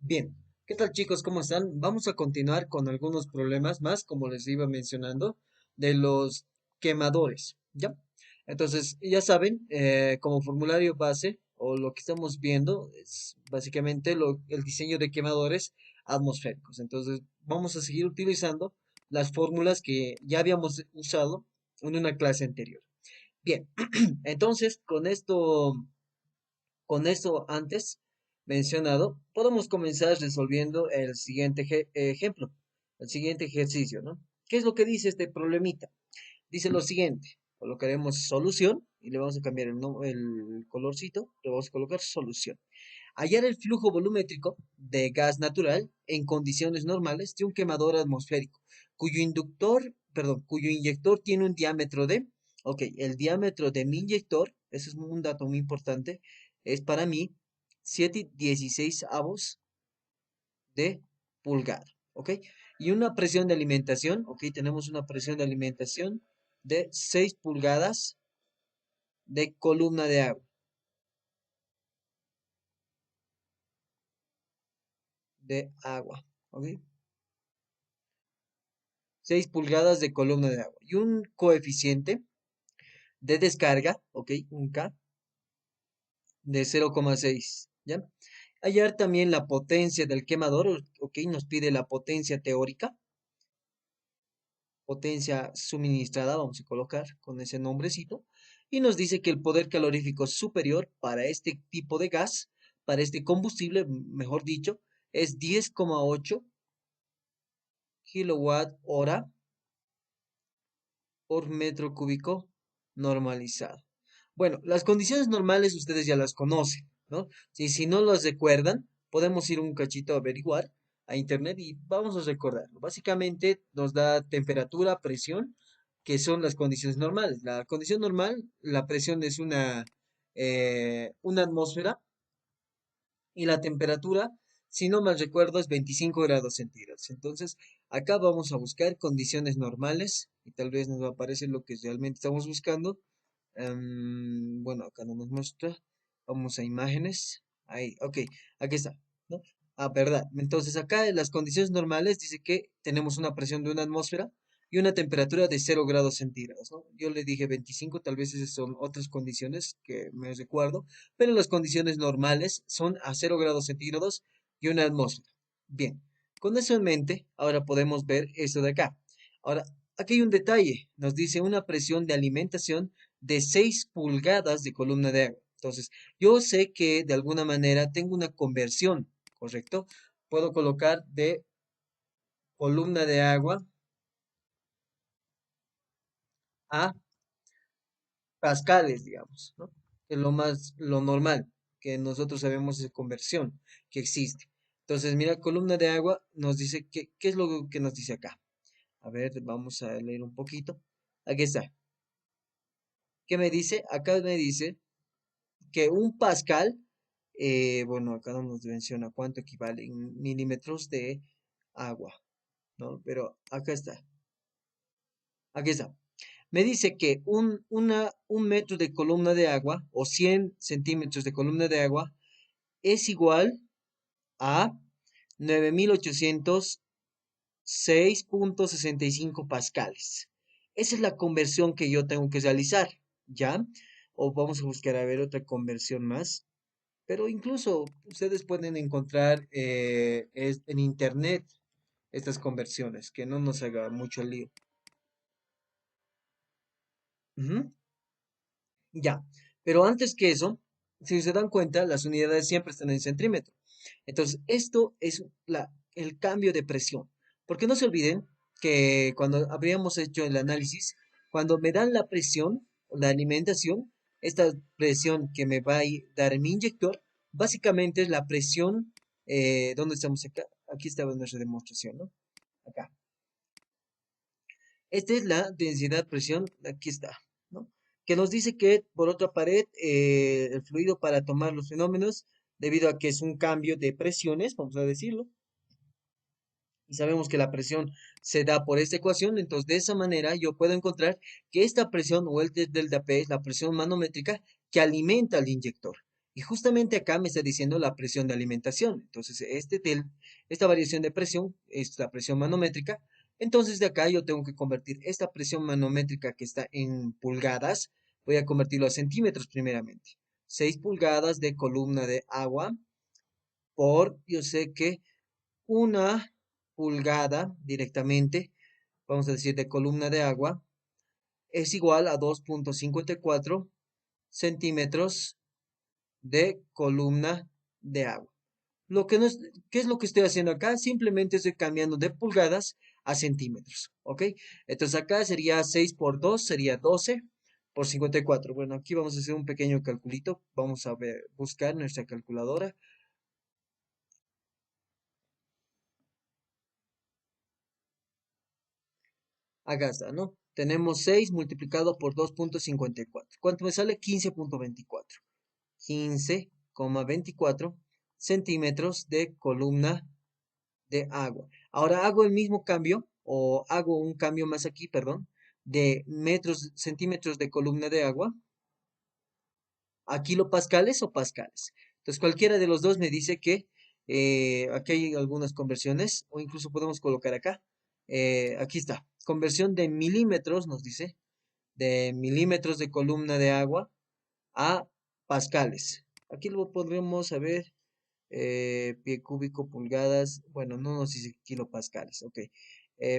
Bien, ¿qué tal chicos? ¿Cómo están? Vamos a continuar con algunos problemas más, como les iba mencionando, de los quemadores, ¿ya? Entonces, ya saben, como formulario base, o lo que estamos viendo, es básicamente el diseño de quemadores atmosféricos. Entonces, vamos a seguir utilizando las fórmulas que ya habíamos usado en una clase anterior. Bien, entonces, con esto antes mencionado, podemos comenzar resolviendo el siguiente ejemplo, el siguiente ejercicio, ¿no? ¿Qué es lo que dice este problemita? Dice lo siguiente, colocaremos solución y le vamos a cambiar el colorcito, le vamos a colocar solución. Hallar el flujo volumétrico de gas natural en condiciones normales de un quemador atmosférico, cuyo inyector tiene un diámetro ok, el diámetro de mi inyector, ese es un dato muy importante, es para mí 7/16 de pulgada, ¿ok? Y una presión de alimentación, ¿ok? Tenemos una presión de alimentación de 6 pulgadas de columna de agua, ¿ok? 6 pulgadas de columna de agua y un coeficiente de descarga, ¿ok? Un K de 0,6, ¿ya? Hallar también la potencia del quemador, ¿ok? Nos pide la potencia teórica, potencia suministrada, vamos a colocar con ese nombrecito, y nos dice que el poder calorífico superior para este tipo de gas, para este combustible, mejor dicho, es 10,8 kilowatt hora por metro cúbico normalizado. Bueno, las condiciones normales ustedes ya las conocen, ¿no? Si no las recuerdan, podemos ir un cachito a averiguar a internet y vamos a recordarlo. Básicamente nos da temperatura, presión, que son las condiciones normales. La condición normal, la presión es una atmósfera y la temperatura, si no mal recuerdo, es 25 grados centígrados. Entonces, acá vamos a buscar condiciones normales y tal vez nos aparece lo que realmente estamos buscando. Bueno, acá no nos muestra. Vamos a imágenes. Ahí, ok, aquí está, ¿no? Ah, verdad. Entonces, acá en las condiciones normales dice que tenemos una presión de una atmósfera y una temperatura de 0 grados centígrados, ¿no? Yo le dije 25, tal vez esas son otras condiciones que me recuerdo, pero las condiciones normales son a 0 grados centígrados y una atmósfera. Bien, con eso en mente, ahora podemos ver esto de acá. Ahora, aquí hay un detalle, nos dice una presión de alimentación de 6 pulgadas de columna de agua. Entonces, yo sé que de alguna manera tengo una conversión, ¿correcto? Puedo colocar de columna de agua a pascales, digamos, ¿no? Que es lo normal, que nosotros sabemos de conversión que existe. Entonces, mira, columna de agua nos dice ¿qué es lo que nos dice acá? A ver, vamos a leer un poquito. Aquí está. ¿Qué me dice? Acá me dice que un pascal, bueno, acá no nos menciona cuánto equivale en milímetros de agua, ¿no? Pero acá está. Aquí está. Me dice que un metro de columna de agua o 100 centímetros de columna de agua es igual a 9806,65 pascales. Esa es la conversión que yo tengo que realizar, ¿ya? O vamos a buscar a ver otra conversión más. Pero incluso ustedes pueden encontrar en internet estas conversiones, que no nos haga mucho lío. Ujú. Ya, pero antes que eso, si se dan cuenta, las unidades siempre están en centímetro. Entonces, esto es el cambio de presión. Porque no se olviden que cuando habríamos hecho el análisis, cuando me dan la presión, la alimentación, esta presión que me va a dar mi inyector, básicamente es la presión, ¿dónde estamos acá? Aquí estaba nuestra demostración, ¿no? Acá. Esta es la densidad presión, aquí está, ¿no? Que nos dice que por otra pared, el fluido para tomar los fenómenos, debido a que es un cambio de presiones, vamos a decirlo, y sabemos que la presión se da por esta ecuación, entonces de esa manera yo puedo encontrar que esta presión o el delta P es la presión manométrica que alimenta al inyector. Y justamente acá me está diciendo la presión de alimentación. Entonces, esta variación de presión es la presión manométrica. Entonces, de acá yo tengo que convertir esta presión manométrica que está en pulgadas, voy a convertirlo a centímetros primeramente. 6 pulgadas de columna de agua por, yo sé que una pulgada directamente, vamos a decir, de columna de agua, es igual a 2,54 centímetros de columna de agua. Lo que no es, ¿qué es lo que estoy haciendo acá? Simplemente estoy cambiando de pulgadas a centímetros, ¿ok? Entonces acá sería 6 por 2, sería 12 por 54. Bueno, aquí vamos a hacer un pequeño calculito. Vamos a ver, buscar nuestra calculadora. Acá está, ¿no? Tenemos 6 multiplicado por 2,54. ¿Cuánto me sale? 15,24. 15,24 centímetros de columna de agua. Ahora hago el mismo cambio, o hago un cambio más aquí, perdón, de metros, centímetros de columna de agua a kilopascales o pascales. Entonces, cualquiera de los dos me dice que aquí hay algunas conversiones, o incluso podemos colocar acá. Aquí está, conversión de milímetros, nos dice, de milímetros de columna de agua a pascales. Aquí lo podremos saber, pie cúbico, pulgadas, bueno, no nos dice kilopascales, ok.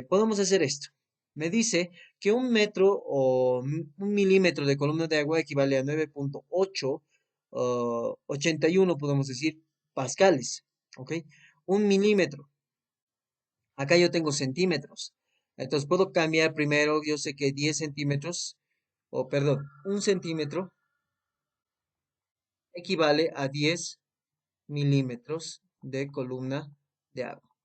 Podemos hacer esto. Me dice que un metro o un milímetro de columna de agua equivale a 9,8, 81, podemos decir, pascales, ok. Un milímetro. Acá yo tengo centímetros. Entonces puedo cambiar primero, yo sé que 10 centímetros, o perdón, un centímetro equivale a 10 milímetros de columna de agua.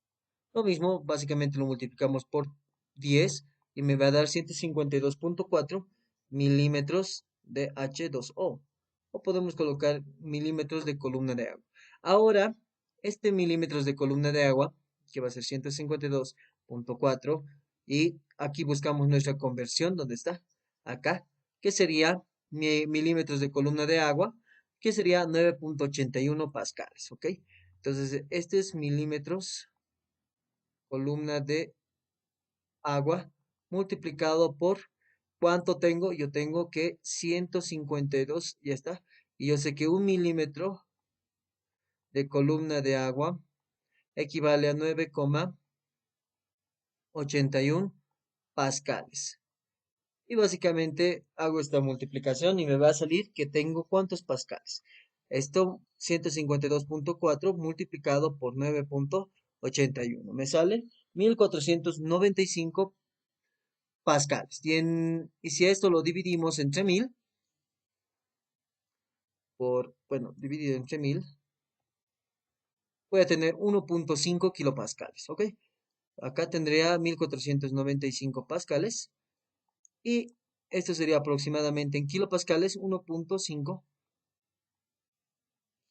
Lo mismo, básicamente lo multiplicamos por 10 y me va a dar 152,4 milímetros de H2O. O podemos colocar milímetros de columna de agua. Ahora, este milímetros de columna de agua, que va a ser 152,4, y aquí buscamos nuestra conversión, ¿dónde está? Acá, que sería milímetros de columna de agua, que sería 9,81 pascales, ¿ok? Entonces, este es milímetros columna de agua multiplicado por ¿cuánto tengo? Yo tengo que 152, ya está. Y yo sé que un milímetro de columna de agua equivale a 9,81 pascales. Y básicamente hago esta multiplicación y me va a salir que tengo ¿cuántos pascales? Esto 152,4 multiplicado por 9,81. Me sale 1495 pascales. Y si esto lo dividimos entre 1000, bueno, dividido entre 1000, voy a tener 1,5 kilopascales, ¿ok? Acá tendría 1495 pascales y esto sería aproximadamente en kilopascales 1,5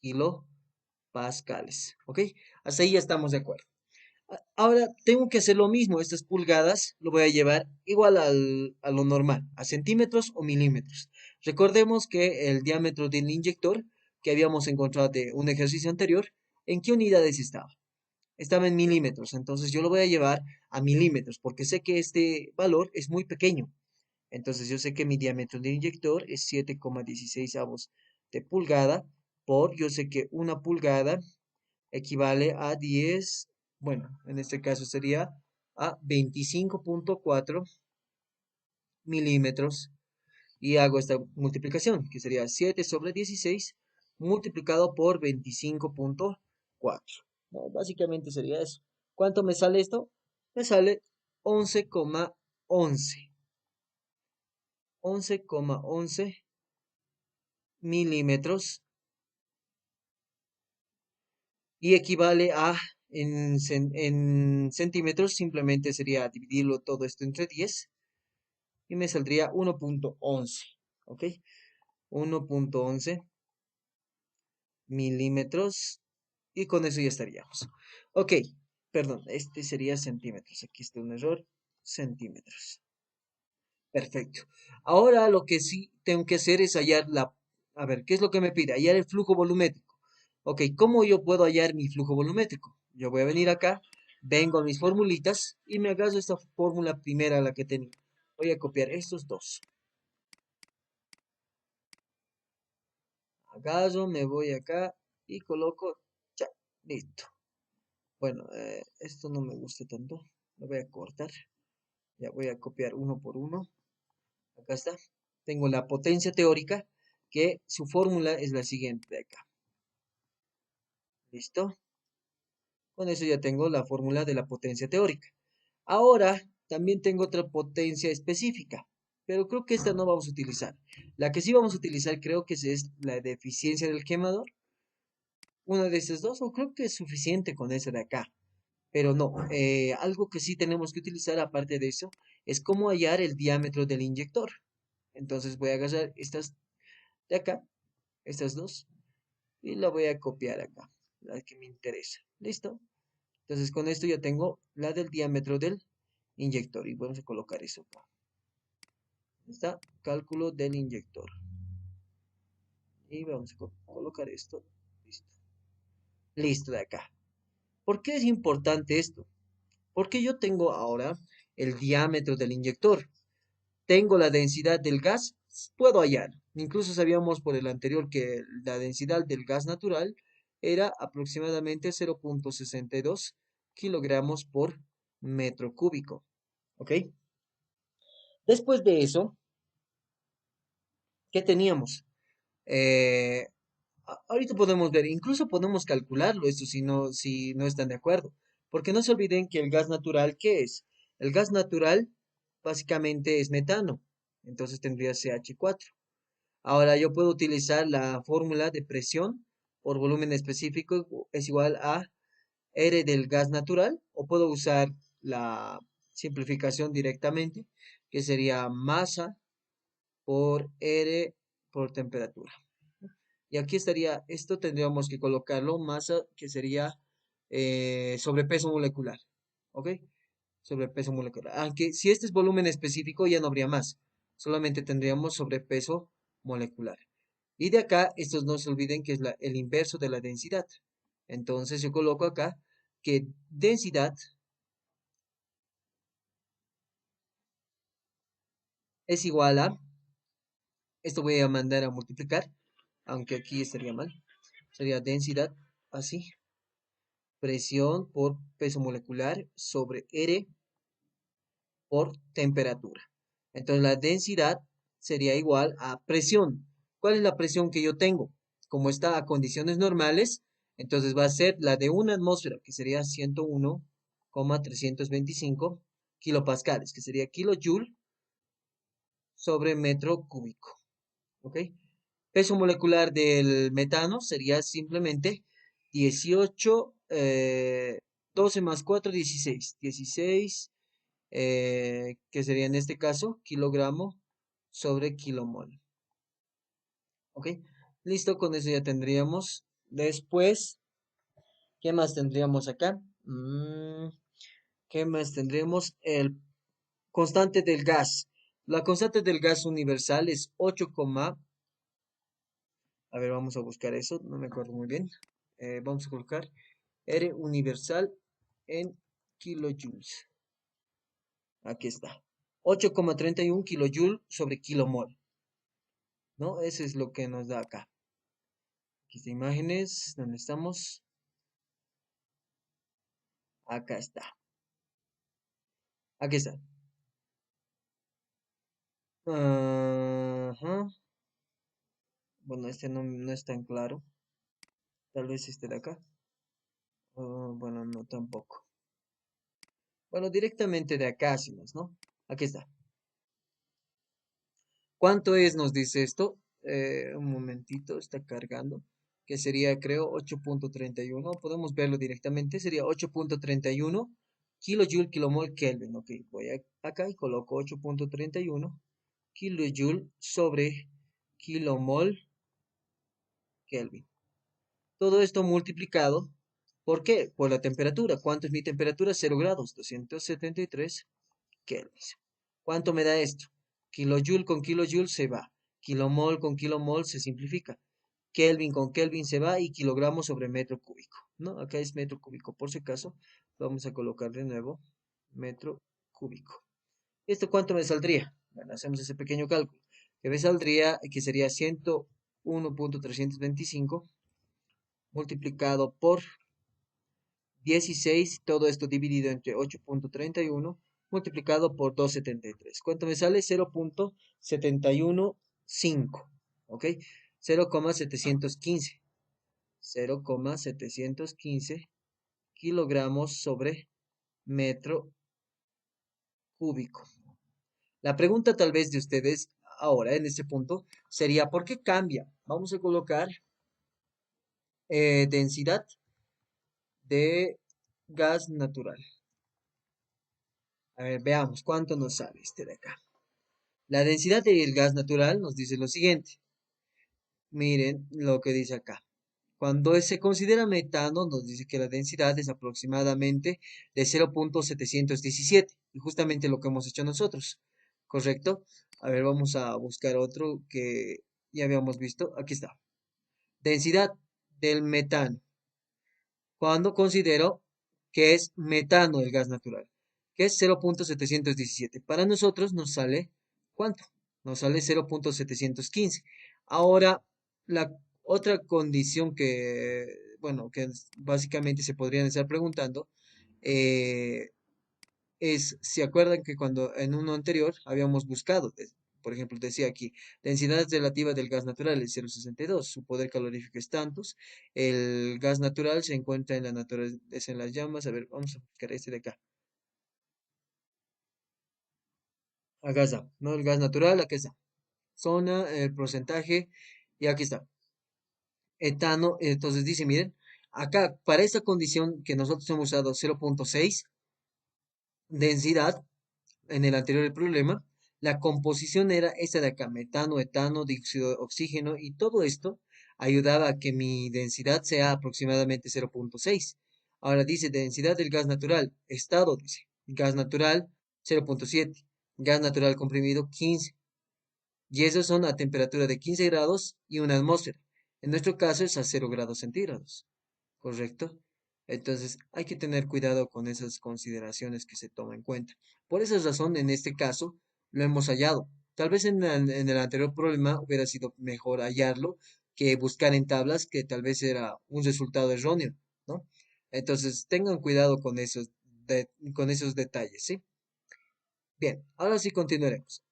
kilopascales, ¿ok? Hasta ahí ya estamos de acuerdo. Ahora tengo que hacer lo mismo, estas pulgadas lo voy a llevar igual a lo normal, a centímetros o milímetros. Recordemos que el diámetro del inyector que habíamos encontrado de un ejercicio anterior, ¿en qué unidades estaba? Estaba en milímetros, entonces yo lo voy a llevar a milímetros porque sé que este valor es muy pequeño. Entonces yo sé que mi diámetro del inyector es 7,16 avos de pulgada por, yo sé que una pulgada equivale a 10, bueno, en este caso sería a 25,4 milímetros y hago esta multiplicación, que sería 7 sobre 16 multiplicado por 25,4. No, básicamente sería eso. ¿Cuánto me sale esto? Me sale 11,11. 11,11 milímetros y equivale a, en centímetros, simplemente sería dividirlo todo esto entre 10 y me saldría 1,11, ¿ok? 1,11 milímetros y con eso ya estaríamos. Ok, perdón, este sería centímetros, aquí está un error, centímetros. Perfecto. Ahora lo que sí tengo que hacer es hallar A ver, ¿qué es lo que me pide? Hallar el flujo volumétrico. Ok, ¿cómo yo puedo hallar mi flujo volumétrico? Yo voy a venir acá, vengo a mis formulitas y me agarro esta fórmula primera, la que tenía. Voy a copiar estos dos. Agarro, me voy acá y coloco, ya, listo. Bueno, esto no me gusta tanto. Lo voy a cortar. Ya voy a copiar uno por uno. Acá está. Tengo la potencia teórica, que su fórmula es la siguiente de acá. ¿Listo? Con eso ya tengo la fórmula de la potencia teórica. Ahora también tengo otra potencia específica, pero creo que esta no vamos a utilizar. La que sí vamos a utilizar creo que es la de eficiencia del quemador. Una de estas dos, o creo que es suficiente con esa de acá. Pero no, algo que sí tenemos que utilizar aparte de eso es cómo hallar el diámetro del inyector. Entonces voy a agarrar estas de acá, estas dos, y la voy a copiar acá, la que me interesa. ¿Listo? Entonces con esto ya tengo la del diámetro del inyector y vamos a colocar eso acá. Está cálculo del inyector. Y vamos a colocar esto. Listo. Listo de acá. ¿Por qué es importante esto? Porque yo tengo ahora el diámetro del inyector. Tengo la densidad del gas, puedo hallar. Incluso sabíamos por el anterior que la densidad del gas natural era aproximadamente 0,62 kilogramos por metro cúbico. ¿Ok? Después de eso, ¿qué teníamos? Eh, ahorita podemos ver, incluso podemos calcularlo esto si no están de acuerdo. Porque no se olviden que el gas natural, ¿qué es? El gas natural básicamente es metano. Entonces tendría CH4. Ahora yo puedo utilizar la fórmula de presión por volumen específico es igual a R del gas natural, o puedo usar la simplificación directamente, que sería masa por R por temperatura. Y aquí estaría, esto tendríamos que colocarlo, masa que sería sobrepeso molecular. ¿Ok? Sobrepeso molecular. Aunque si este es volumen específico ya no habría más, solamente tendríamos sobrepeso molecular. Y de acá, estos no se olviden que es el inverso de la densidad. Entonces yo coloco acá que densidad es igual a, esto voy a mandar a multiplicar, aunque aquí estaría mal, sería densidad así, presión por peso molecular sobre R por temperatura. Entonces la densidad sería igual a presión. ¿Cuál es la presión que yo tengo? Como está a condiciones normales, entonces va a ser la de una atmósfera, que sería 101,325 kilopascales, que sería kilojoule sobre metro cúbico. ¿Ok? Peso molecular del metano sería simplemente 18, 12 más 4, 16. 16 que sería en este caso kilogramo sobre kilomol. ¿Ok? Listo, con eso ya tendríamos. Después, ¿qué más tendríamos acá? ¿Qué más tendríamos? El constante del gas. La constante del gas universal es 8, a ver, vamos a buscar eso, no me acuerdo muy bien. Vamos a colocar R universal en kilojoules. Aquí está. 8,31 kilojoules sobre kilomol. ¿No? Eso es lo que nos da acá. Aquí está imágenes, ¿dónde estamos? Acá está. Aquí está. Ajá. Bueno, este no es tan claro. Tal vez este de acá. Bueno, no tampoco. Bueno, directamente de acá hacemos, ¿no? Aquí está. ¿Cuánto es? Nos dice esto. Un momentito, está cargando. Que sería, creo, 8,31. Podemos verlo directamente. Sería 8,31 kilojoule kilomol Kelvin. Ok, voy acá y coloco 8,31 kilojoule sobre kilomol Kelvin. Todo esto multiplicado, ¿por qué? Por la temperatura. ¿Cuánto es mi temperatura? 0 grados, 273 Kelvin. ¿Cuánto me da esto? Kilojoule con kilojoule se va. Kilomol con kilomol se simplifica. Kelvin con Kelvin se va y kilogramos sobre metro cúbico, ¿no? Acá es metro cúbico, por si acaso, vamos a colocar de nuevo metro cúbico. ¿Esto cuánto me saldría? Bueno, hacemos ese pequeño cálculo. Que me saldría que sería 101.325 multiplicado por 16, todo esto dividido entre 8.31 multiplicado por 273. ¿Cuánto me sale? 0.715, ¿ok? 0,715. 0,715 kilogramos sobre metro cúbico. La pregunta tal vez de ustedes ahora en este punto sería, ¿por qué cambia? Vamos a colocar densidad de gas natural. A ver, veamos cuánto nos sale este de acá. La densidad del gas natural nos dice lo siguiente. Miren lo que dice acá. Cuando se considera metano, nos dice que la densidad es aproximadamente de 0.717. Y justamente lo que hemos hecho nosotros. ¿Correcto? A ver, vamos a buscar otro que ya habíamos visto. Aquí está. Densidad del metano. Cuando considero que es metano el gas natural, que es 0.717. Para nosotros nos sale, ¿cuánto? Nos sale 0.715. Ahora, la otra condición que, bueno, que básicamente se podrían estar preguntando, eh, ¿se acuerdan que cuando en uno anterior habíamos buscado, por ejemplo, decía aquí, densidad relativa del gas natural es 0,62, su poder calorífico es tantos, el gas natural se encuentra en la naturaleza en las llamas, a ver, vamos a buscar este de acá, acá está, ¿no? El gas natural, aquí está, zona, el porcentaje, y aquí está, etano, entonces dice, miren, acá, para esta condición que nosotros hemos usado 0,6 densidad, en el anterior problema, la composición era esta de acá, metano, etano, dióxido de oxígeno y todo esto ayudaba a que mi densidad sea aproximadamente 0.6. Ahora dice densidad del gas natural, estado, dice, gas natural 0.7, gas natural comprimido 15. Y esos son a temperatura de 15 grados y una atmósfera. En nuestro caso es a 0 grados centígrados. ¿Correcto? Entonces hay que tener cuidado con esas consideraciones que se toman en cuenta. Por esa razón, en este caso, lo hemos hallado. Tal vez en el anterior problema hubiera sido mejor hallarlo que buscar en tablas, que tal vez era un resultado erróneo, ¿no? Entonces tengan cuidado con esos detalles, ¿sí? Bien, ahora sí continuaremos.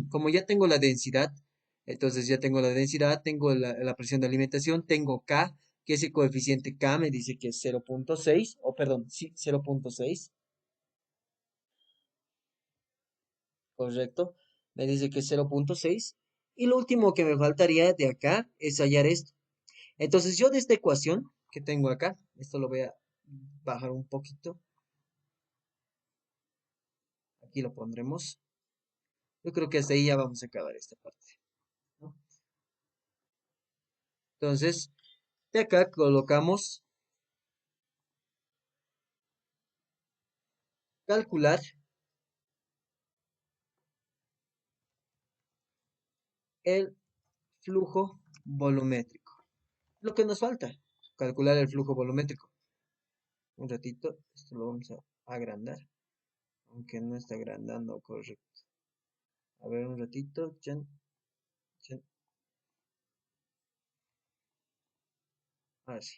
Como ya tengo la densidad, entonces ya tengo la densidad, tengo la presión de alimentación, tengo K, que ese coeficiente K me dice que es 0.6, o perdón, sí, 0.6, correcto, me dice que es 0.6, y lo último que me faltaría de acá es hallar esto. Entonces yo de esta ecuación que tengo acá, esto lo voy a bajar un poquito, aquí lo pondremos, yo creo que hasta ahí ya vamos a acabar esta parte, ¿no? Entonces, de acá colocamos calcular el flujo volumétrico. Lo que nos falta, calcular el flujo volumétrico. Un ratito, esto lo vamos a agrandar, aunque no está agrandando correcto. A ver, un ratito, chan, chan, así,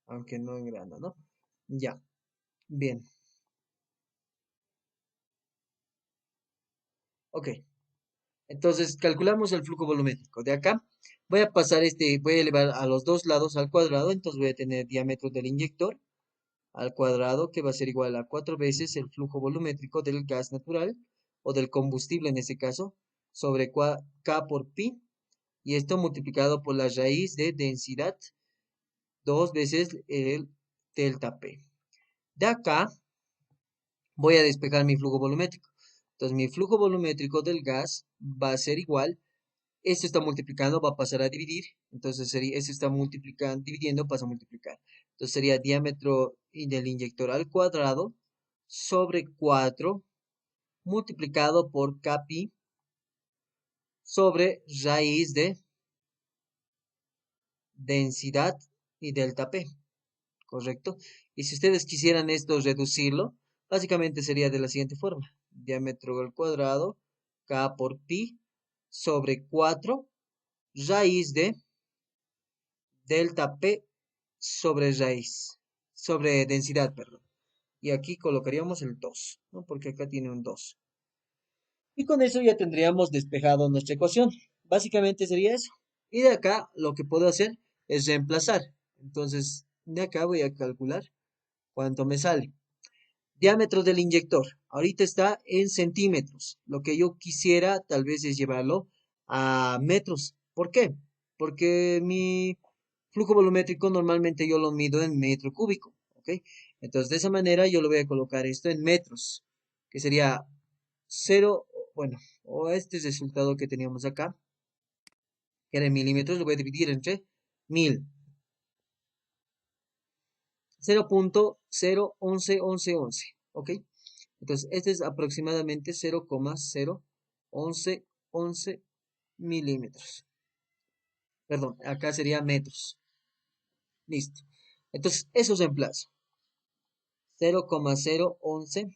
aunque no engranda, ¿no? Ya, bien, ok. Entonces, calculamos el flujo volumétrico. De acá, voy a pasar voy a elevar a los dos lados al cuadrado, entonces voy a tener diámetro del inyector al cuadrado, que va a ser igual a 4 veces el flujo volumétrico del gas natural, o del combustible en este caso, sobre K por pi, y esto multiplicado por la raíz de densidad, 2 veces el delta P. De acá voy a despejar mi flujo volumétrico. Entonces mi flujo volumétrico del gas va a ser igual, esto está multiplicando, va a pasar a dividir, entonces sería, esto está multiplicando, dividiendo, pasa a multiplicar. Entonces sería diámetro del inyector al cuadrado sobre 4 multiplicado por Kpi sobre raíz de densidad y delta P, ¿correcto? Y si ustedes quisieran esto reducirlo, básicamente sería de la siguiente forma. Diámetro al cuadrado, K por pi, sobre 4 raíz de delta P sobre raíz, sobre densidad, perdón. Y aquí colocaríamos el 2, ¿no? Porque acá tiene un 2. Y con eso ya tendríamos despejado nuestra ecuación. Básicamente sería eso. Y de acá lo que puedo hacer es reemplazar. Entonces, de acá voy a calcular cuánto me sale. Diámetro del inyector. Ahorita está en centímetros. Lo que yo quisiera tal vez es llevarlo a metros. ¿Por qué? Porque mi flujo volumétrico normalmente yo lo mido en metro cúbico. ¿Ok? Entonces, de esa manera yo lo voy a colocar esto en metros, que sería 0, bueno, o este resultado que teníamos acá, que era en milímetros, lo voy a dividir entre 1000. 0.01111, ¿ok? Entonces, este es aproximadamente 0,01111 milímetros. Perdón, acá sería metros. Listo. Entonces, eso es en plazo. 0,011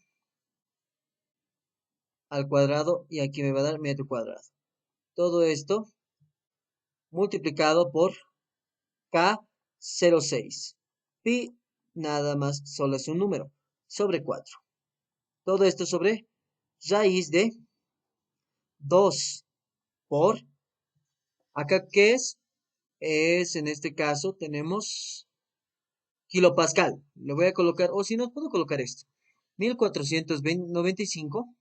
al cuadrado y aquí me va a dar metro cuadrado. Todo esto multiplicado por K06. Pi nada más solo es un número. Sobre 4. Todo esto sobre raíz de 2 por, acá qué es, en este caso tenemos kilopascal. Le voy a colocar, o si no, puedo colocar esto. 1495.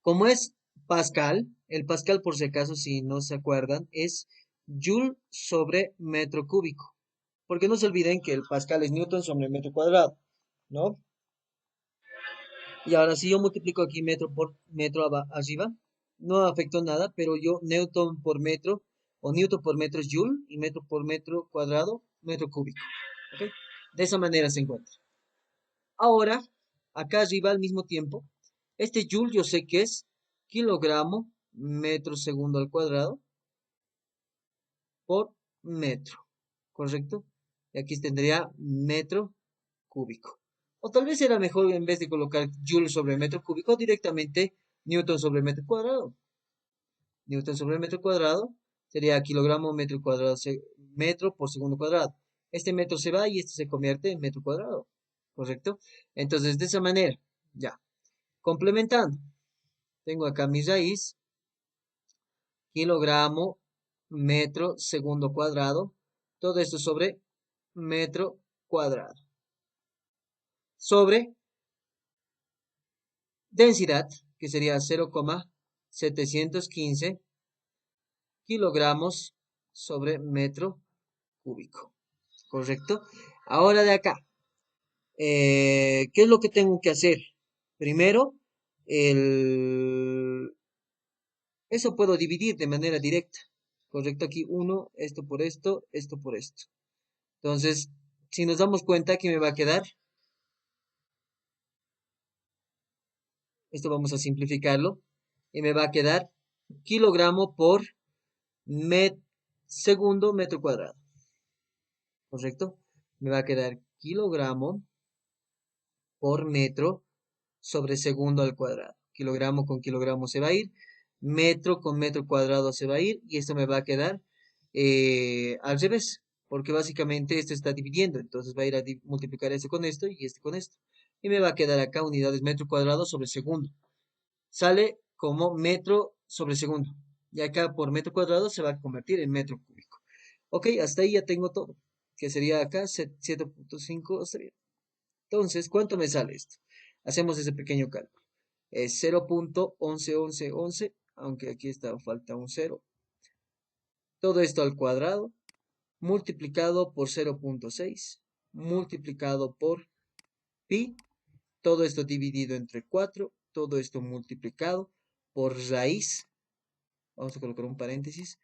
Como es pascal, el pascal por si acaso, si no se acuerdan, es joule sobre metro cúbico. Porque no se olviden que el pascal es newton sobre metro cuadrado, ¿no? Y ahora si yo multiplico aquí metro por metro arriba, no afectó nada, pero yo newton por metro o newton por metro es joule y metro por metro cuadrado, metro cúbico. ¿Ok? De esa manera se encuentra. Ahora, acá arriba al mismo tiempo, este joule yo sé que es kilogramo metro segundo al cuadrado por metro, ¿correcto? Y aquí tendría metro cúbico. O tal vez era mejor en vez de colocar joule sobre metro cúbico, directamente newton sobre metro cuadrado. Newton sobre metro cuadrado sería kilogramo metro cuadrado, metro por segundo cuadrado. Este metro se va y este se convierte en metro cuadrado, ¿correcto? Entonces, de esa manera, ya. Complementando, tengo acá mi raíz, kilogramo metro segundo cuadrado, todo esto sobre metro cuadrado, sobre densidad, que sería 0,715 kilogramos sobre metro cúbico. ¿Correcto? Ahora de acá, ¿qué es lo que tengo que hacer? Primero, eso puedo dividir de manera directa. ¿Correcto? Aquí uno, esto por esto. Entonces, si nos damos cuenta que me va a quedar, esto vamos a simplificarlo, y me va a quedar kilogramo por segundo metro cuadrado. ¿Correcto? Me va a quedar kilogramo por metro sobre segundo al cuadrado. Kilogramo con kilogramo se va a ir, metro con metro cuadrado se va a ir, y esto me va a quedar al revés, porque básicamente esto está dividiendo, entonces va a ir a multiplicar esto con esto y este con esto. Y me va a quedar acá unidades metro cuadrado sobre segundo. Sale como metro sobre segundo. Y acá por metro cuadrado se va a convertir en metro cúbico. Ok, hasta ahí ya tengo todo. Que sería acá 7.5. Está bien. Entonces, ¿cuánto me sale esto? Hacemos ese pequeño cálculo. Es 0.111111, aunque aquí está, falta un 0. Todo esto al cuadrado, multiplicado por 0.6, multiplicado por pi, todo esto dividido entre 4, todo esto multiplicado por raíz, vamos a colocar un paréntesis,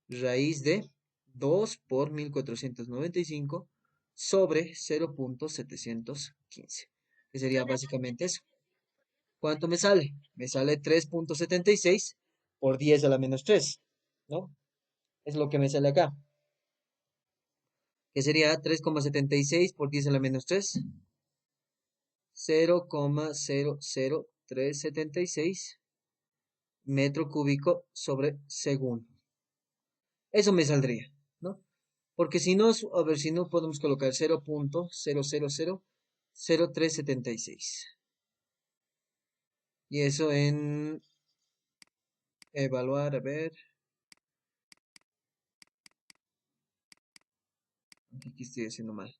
raíz de 2 por 1495 sobre 0.715, que sería básicamente eso. ¿Cuánto me sale? Me sale 3,76 por 10 a la menos 3, ¿no? Es lo que me sale acá, que sería 3,76 por 10 a la menos 3, 0,00376 metro cúbico sobre segundo. Eso me saldría, ¿no? Porque si no, a ver, si no podemos colocar 0,0000376. Y eso en evaluar, a ver, aquí estoy haciendo mal.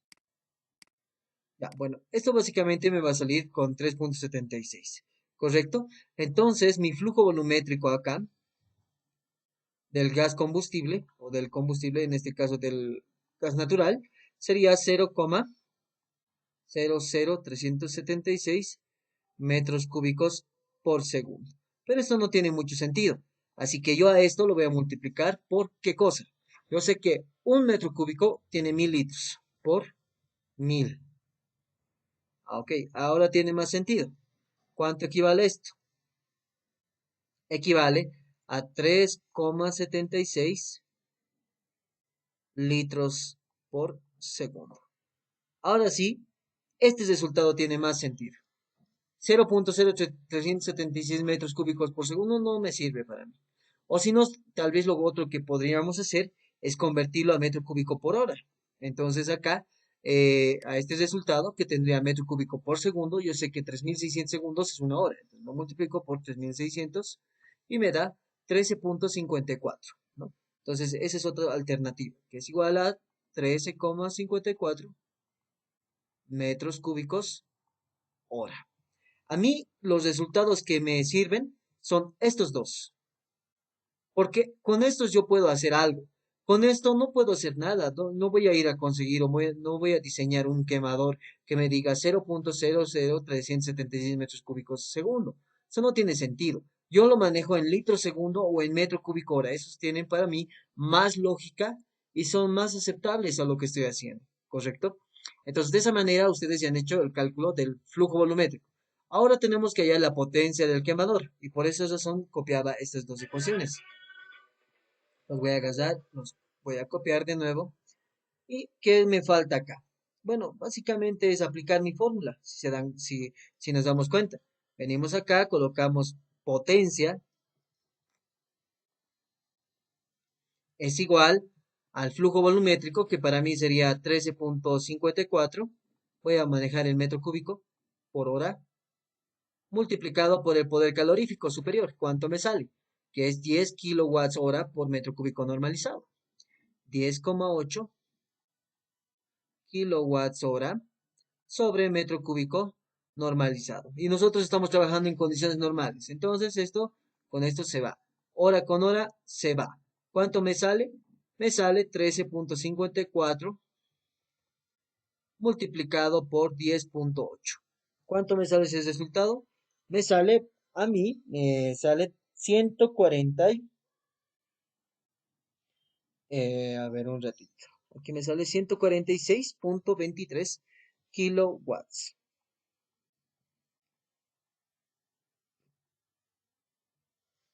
Ya, bueno, esto básicamente me va a salir con 3,76, ¿correcto? Entonces, mi flujo volumétrico acá del gas combustible, o del combustible, en este caso del gas natural, sería 0,00376 metros cúbicos por segundo. Pero esto no tiene mucho sentido. Así que yo a esto lo voy a multiplicar por ¿qué cosa? Yo sé que un metro cúbico tiene 1000 litros por 1000. Ok, ahora tiene más sentido. ¿Cuánto equivale esto? Equivale a 3,76 litros por segundo. Ahora sí, este resultado tiene más sentido. 0,0376 metros cúbicos por segundo no me sirve para mí. O si no, tal vez lo otro que podríamos hacer es convertirlo a metro cúbico por hora. Entonces acá, a este resultado que tendría metro cúbico por segundo, yo sé que 3600 segundos es una hora. Entonces lo multiplico por 3600 y me da 13,54, ¿no? Entonces esa es otra alternativa, que es igual a 13,54 metros cúbicos hora. A mí los resultados que me sirven son estos dos, porque con estos yo puedo hacer algo. Con esto no puedo hacer nada, no voy a ir a conseguir no voy a diseñar un quemador que me diga 0,00376 metros cúbicos segundo. Eso no tiene sentido. Yo lo manejo en litro segundo o en metro cúbico hora. Esos tienen para mí más lógica y son más aceptables a lo que estoy haciendo, ¿correcto? Entonces, de esa manera ustedes ya han hecho el cálculo del flujo volumétrico. Ahora tenemos que hallar la potencia del quemador y por eso son copiadas estas dos ecuaciones. Los voy a agarrar, los voy a copiar de nuevo. ¿Y qué me falta acá? Bueno, básicamente es aplicar mi fórmula, si nos damos cuenta. Venimos acá, colocamos potencia es igual al flujo volumétrico, que para mí sería 13,54. Voy a manejar el metro cúbico por hora, multiplicado por el poder calorífico superior. ¿Cuánto me sale? Que es 10 kilowatts hora por metro cúbico normalizado. 10,8 kilowatts hora sobre metro cúbico normalizado. Y nosotros estamos trabajando en condiciones normales. Entonces esto, con esto se va. Hora con hora se va. ¿Cuánto me sale? Me sale 13,54 multiplicado por 10,8. ¿Cuánto me sale ese resultado? Me sale, a mí, me sale 140. A ver un ratito. Aquí me sale 146,23 kilowatts.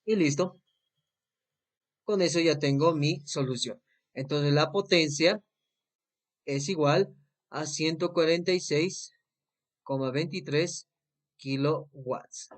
Y listo. Con eso ya tengo mi solución. Entonces la potencia es igual a 146,23 kilowatts.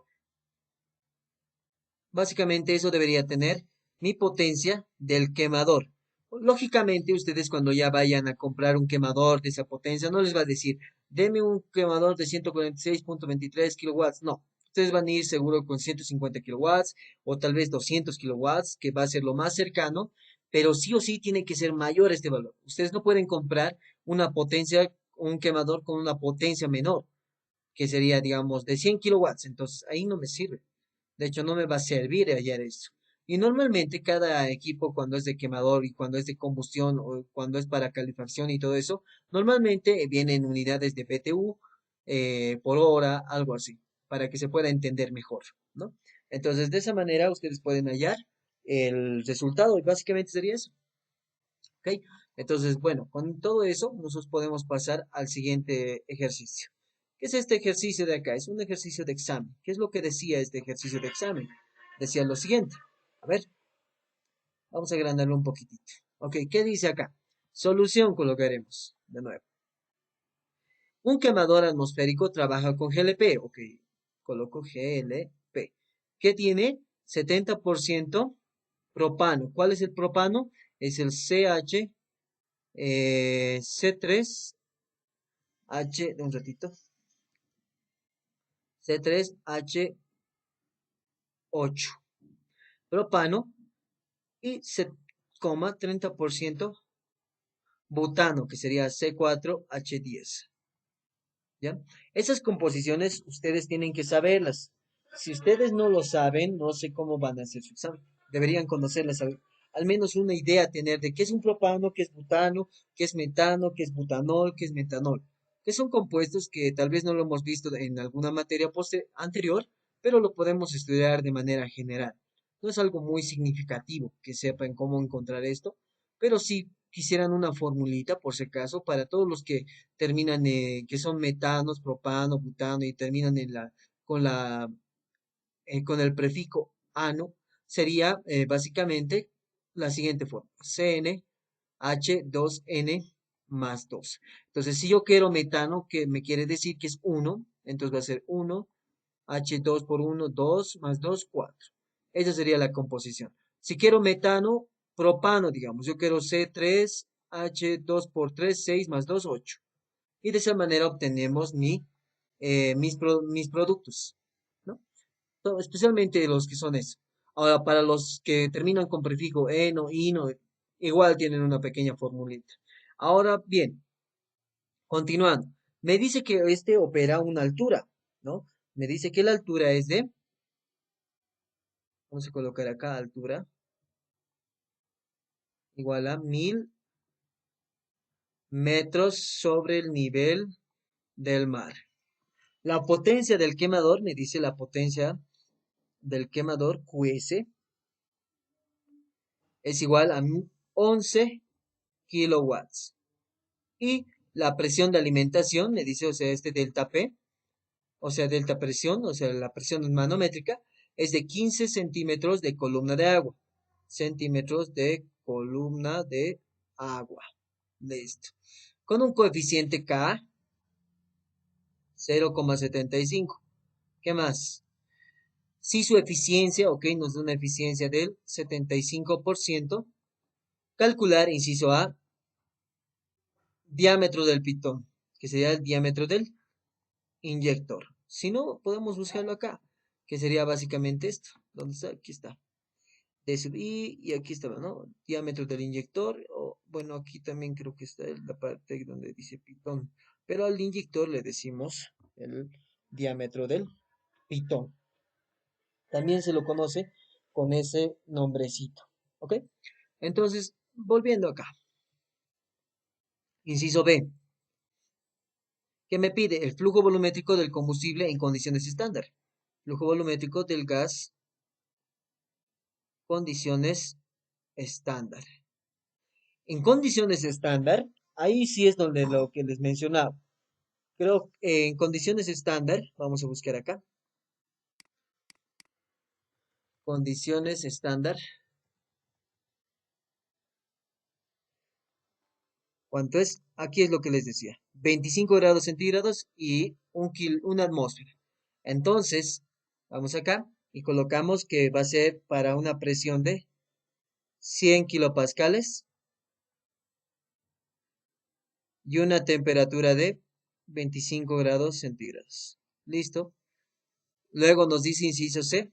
Básicamente eso debería tener mi potencia del quemador. Lógicamente ustedes cuando ya vayan a comprar un quemador de esa potencia no les va a decir, deme un quemador de 146,23 kilowatts. No, ustedes van a ir seguro con 150 kilowatts o tal vez 200 kilowatts, que va a ser lo más cercano, pero sí o sí tiene que ser mayor este valor. Ustedes no pueden comprar una potencia, un quemador con una potencia menor, que sería, digamos, de 100 kilowatts. Entonces ahí no me sirve. De hecho, no me va a servir hallar esto. Y normalmente cada equipo cuando es de quemador y cuando es de combustión o cuando es para calefacción y todo eso, normalmente vienen unidades de BTU por hora, algo así, para que se pueda entender mejor, ¿no? Entonces, de esa manera ustedes pueden hallar el resultado y básicamente sería eso, ¿ok? Entonces, bueno, con todo eso nosotros podemos pasar al siguiente ejercicio, ¿Qué es este ejercicio de acá? Es un ejercicio de examen. ¿Qué es lo que decía este ejercicio de examen? Decía lo siguiente. A ver, vamos a agrandarlo un poquitito. Ok, ¿qué dice acá? Solución colocaremos de nuevo. Un quemador atmosférico trabaja con GLP. Ok, coloco GLP. ¿Qué tiene? 70% propano. ¿Cuál es el propano? Es el CH, C3H, un ratito, C3H8, propano y 30% butano, que sería C4H10. ¿Ya? Esas composiciones ustedes tienen que saberlas. Si ustedes no lo saben, no sé cómo van a hacer su examen. Deberían conocerlas, al menos una idea tener de qué es un propano, qué es butano, qué es metano, qué es butanol, qué es metanol. Que son compuestos que tal vez no lo hemos visto en alguna materia anterior, pero lo podemos estudiar de manera general. No es algo muy significativo que sepan cómo encontrar esto, pero si quisieran una formulita, por si acaso, para todos los que terminan, que son metanos, propano, butano y terminan con con el prefijo ano, sería básicamente la siguiente forma: CnH2n más 2. Entonces, si yo quiero metano, que me quiere decir que es 1, entonces va a ser 1, H2 por 1, 2 más 2, 4. Esa sería la composición. Si quiero metano, propano, digamos, yo quiero C3H2 por 3, 6 más 2, 8. Y de esa manera obtenemos mis productos, ¿no? Especialmente los que son eso. Ahora, para los que terminan con prefijo eno, ino, igual tienen una pequeña formulita. Ahora bien, continuando, me dice que este opera a una altura, ¿no? Me dice que la altura es de, vamos a colocar acá altura, igual a 1000 metros sobre el nivel del mar. La potencia del quemador, me dice la potencia del quemador QS, es igual a 11 kilowatts. Y la presión de alimentación, me dice, o sea, este delta P, o sea, delta presión, o sea, la presión manométrica, es de 15 centímetros de columna de agua. Centímetros de columna de agua. Listo. Con un coeficiente K, 0,75. ¿Qué más? Si su eficiencia, ok, nos da una eficiencia del 75%, calcular, inciso A, diámetro del pitón, que sería el diámetro del inyector. Si no, podemos buscarlo acá, que sería básicamente esto. ¿Dónde está? Aquí está. D sub I, y aquí está, ¿no? Diámetro del inyector, o bueno, aquí también creo que está la parte donde dice pitón, pero al inyector le decimos el diámetro del pitón. También se lo conoce con ese nombrecito, ¿ok? Entonces, volviendo acá, inciso B, que me pide el flujo volumétrico del combustible en condiciones estándar. Flujo volumétrico del gas, condiciones estándar. En condiciones estándar, ahí sí es donde lo que les mencionaba. Creo que en condiciones estándar, vamos a buscar acá, condiciones estándar, ¿cuánto es? Aquí es lo que les decía, 25 grados centígrados y una atmósfera. Entonces, vamos acá y colocamos que va a ser para una presión de 100 kilopascales y una temperatura de 25 grados centígrados. ¿Listo? Luego nos dice inciso C,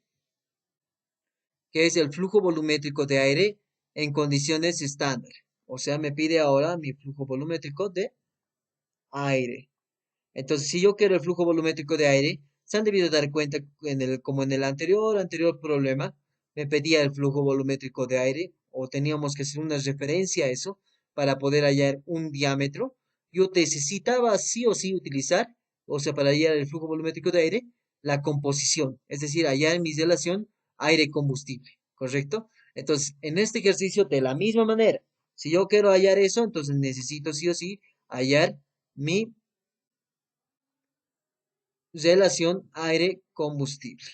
que es el flujo volumétrico de aire en condiciones estándar. O sea, me pide ahora mi flujo volumétrico de aire. Entonces, si yo quiero el flujo volumétrico de aire, se han debido dar cuenta como en el anterior problema, me pedía el flujo volumétrico de aire, o teníamos que hacer una referencia a eso para poder hallar un diámetro. Yo necesitaba sí o sí utilizar, o sea, para hallar el flujo volumétrico de aire, la composición, es decir, hallar mi relación aire-combustible, ¿correcto? Entonces, en este ejercicio, de la misma manera, si yo quiero hallar eso, entonces necesito sí o sí hallar mi relación aire-combustible.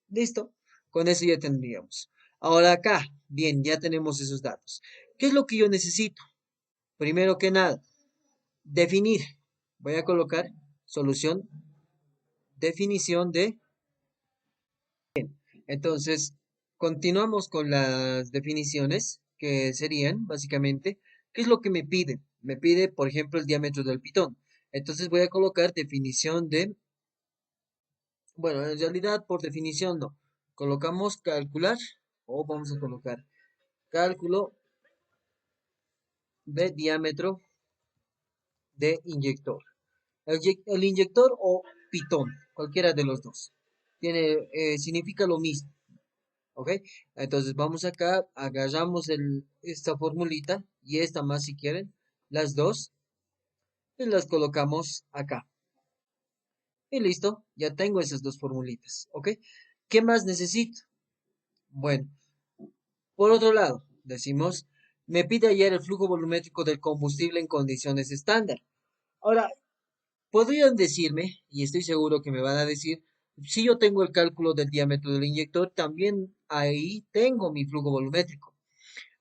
¿Listo? Con eso ya tendríamos. Ahora acá, bien, ya tenemos esos datos. ¿Qué es lo que yo necesito? Primero que nada, definir. Voy a colocar solución, definición de. Entonces, continuamos con las definiciones, que serían básicamente, ¿qué es lo que me pide? Me pide, por ejemplo, el diámetro del pitón. Entonces voy a colocar definición de, bueno, en realidad por definición no. Colocamos calcular o vamos a colocar cálculo de diámetro de inyector. El inyector o pitón, cualquiera de los dos. Significa lo mismo. ¿Ok? Entonces vamos acá, agarramos esta formulita y esta más si quieren, las dos, y las colocamos acá. Y listo, ya tengo esas dos formulitas. ¿Ok? ¿Qué más necesito? Bueno, por otro lado, decimos, me pide hallar el flujo volumétrico del combustible en condiciones estándar. Ahora, podrían decirme, y estoy seguro que me van a decir, si yo tengo el cálculo del diámetro del inyector, también ahí tengo mi flujo volumétrico.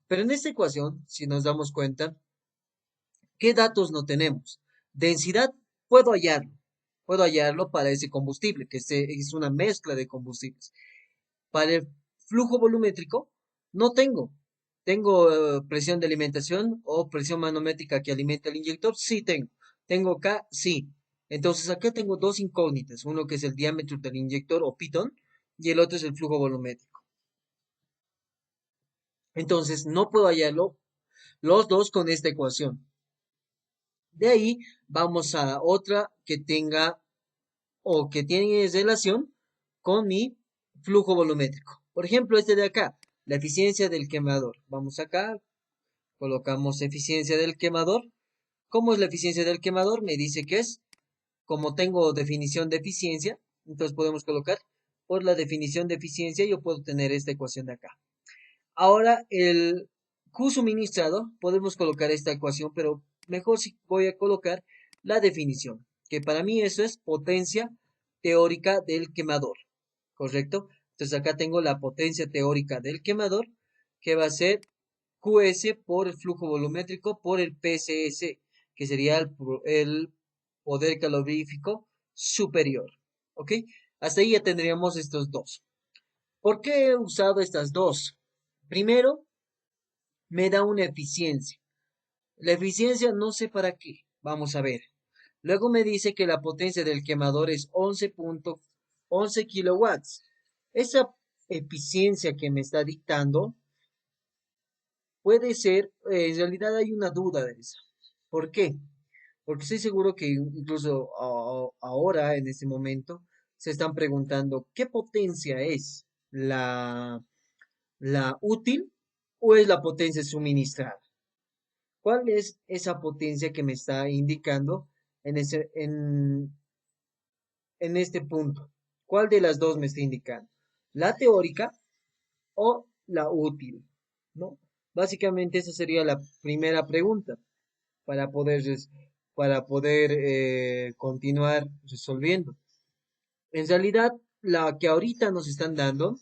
Pero en esta ecuación, si nos damos cuenta, ¿qué datos no tenemos? Densidad, puedo hallarlo. Puedo hallarlo para ese combustible, que es una mezcla de combustibles. Para el flujo volumétrico, no tengo. ¿Tengo presión de alimentación o presión manométrica que alimenta el inyector? Sí tengo. ¿Tengo acá? Sí. Entonces acá tengo dos incógnitas, uno que es el diámetro del inyector o pitón y el otro es el flujo volumétrico. Entonces no puedo hallarlo los dos con esta ecuación. De ahí vamos a otra que tenga o que tiene relación con mi flujo volumétrico. Por ejemplo, este de acá, la eficiencia del quemador. Vamos acá, colocamos eficiencia del quemador. ¿Cómo es la eficiencia del quemador? Me dice que es, como tengo definición de eficiencia, entonces podemos colocar por la definición de eficiencia, yo puedo tener esta ecuación de acá. Ahora, el Q suministrado, podemos colocar esta ecuación, pero mejor si voy a colocar la definición, que para mí eso es potencia teórica del quemador, ¿correcto? Entonces acá tengo la potencia teórica del quemador, que va a ser QS por el flujo volumétrico por el PCS, que sería el poder calorífico superior, ¿ok? Hasta ahí ya tendríamos estos dos. ¿Por qué he usado estas dos? Primero, me da una eficiencia. La eficiencia no sé para qué. Vamos a ver. Luego me dice que la potencia del quemador es 11.11 kilowatts. Esa eficiencia que me está dictando puede ser, en realidad hay una duda de eso. ¿Por qué? Porque estoy seguro que incluso ahora, en este momento, se están preguntando qué potencia es la útil o es la potencia suministrada. ¿Cuál es esa potencia que me está indicando en este punto? ¿Cuál de las dos me está indicando? ¿La teórica o la útil? ¿No? Básicamente esa sería la primera pregunta para poder continuar resolviendo. En realidad, la que ahorita nos están dando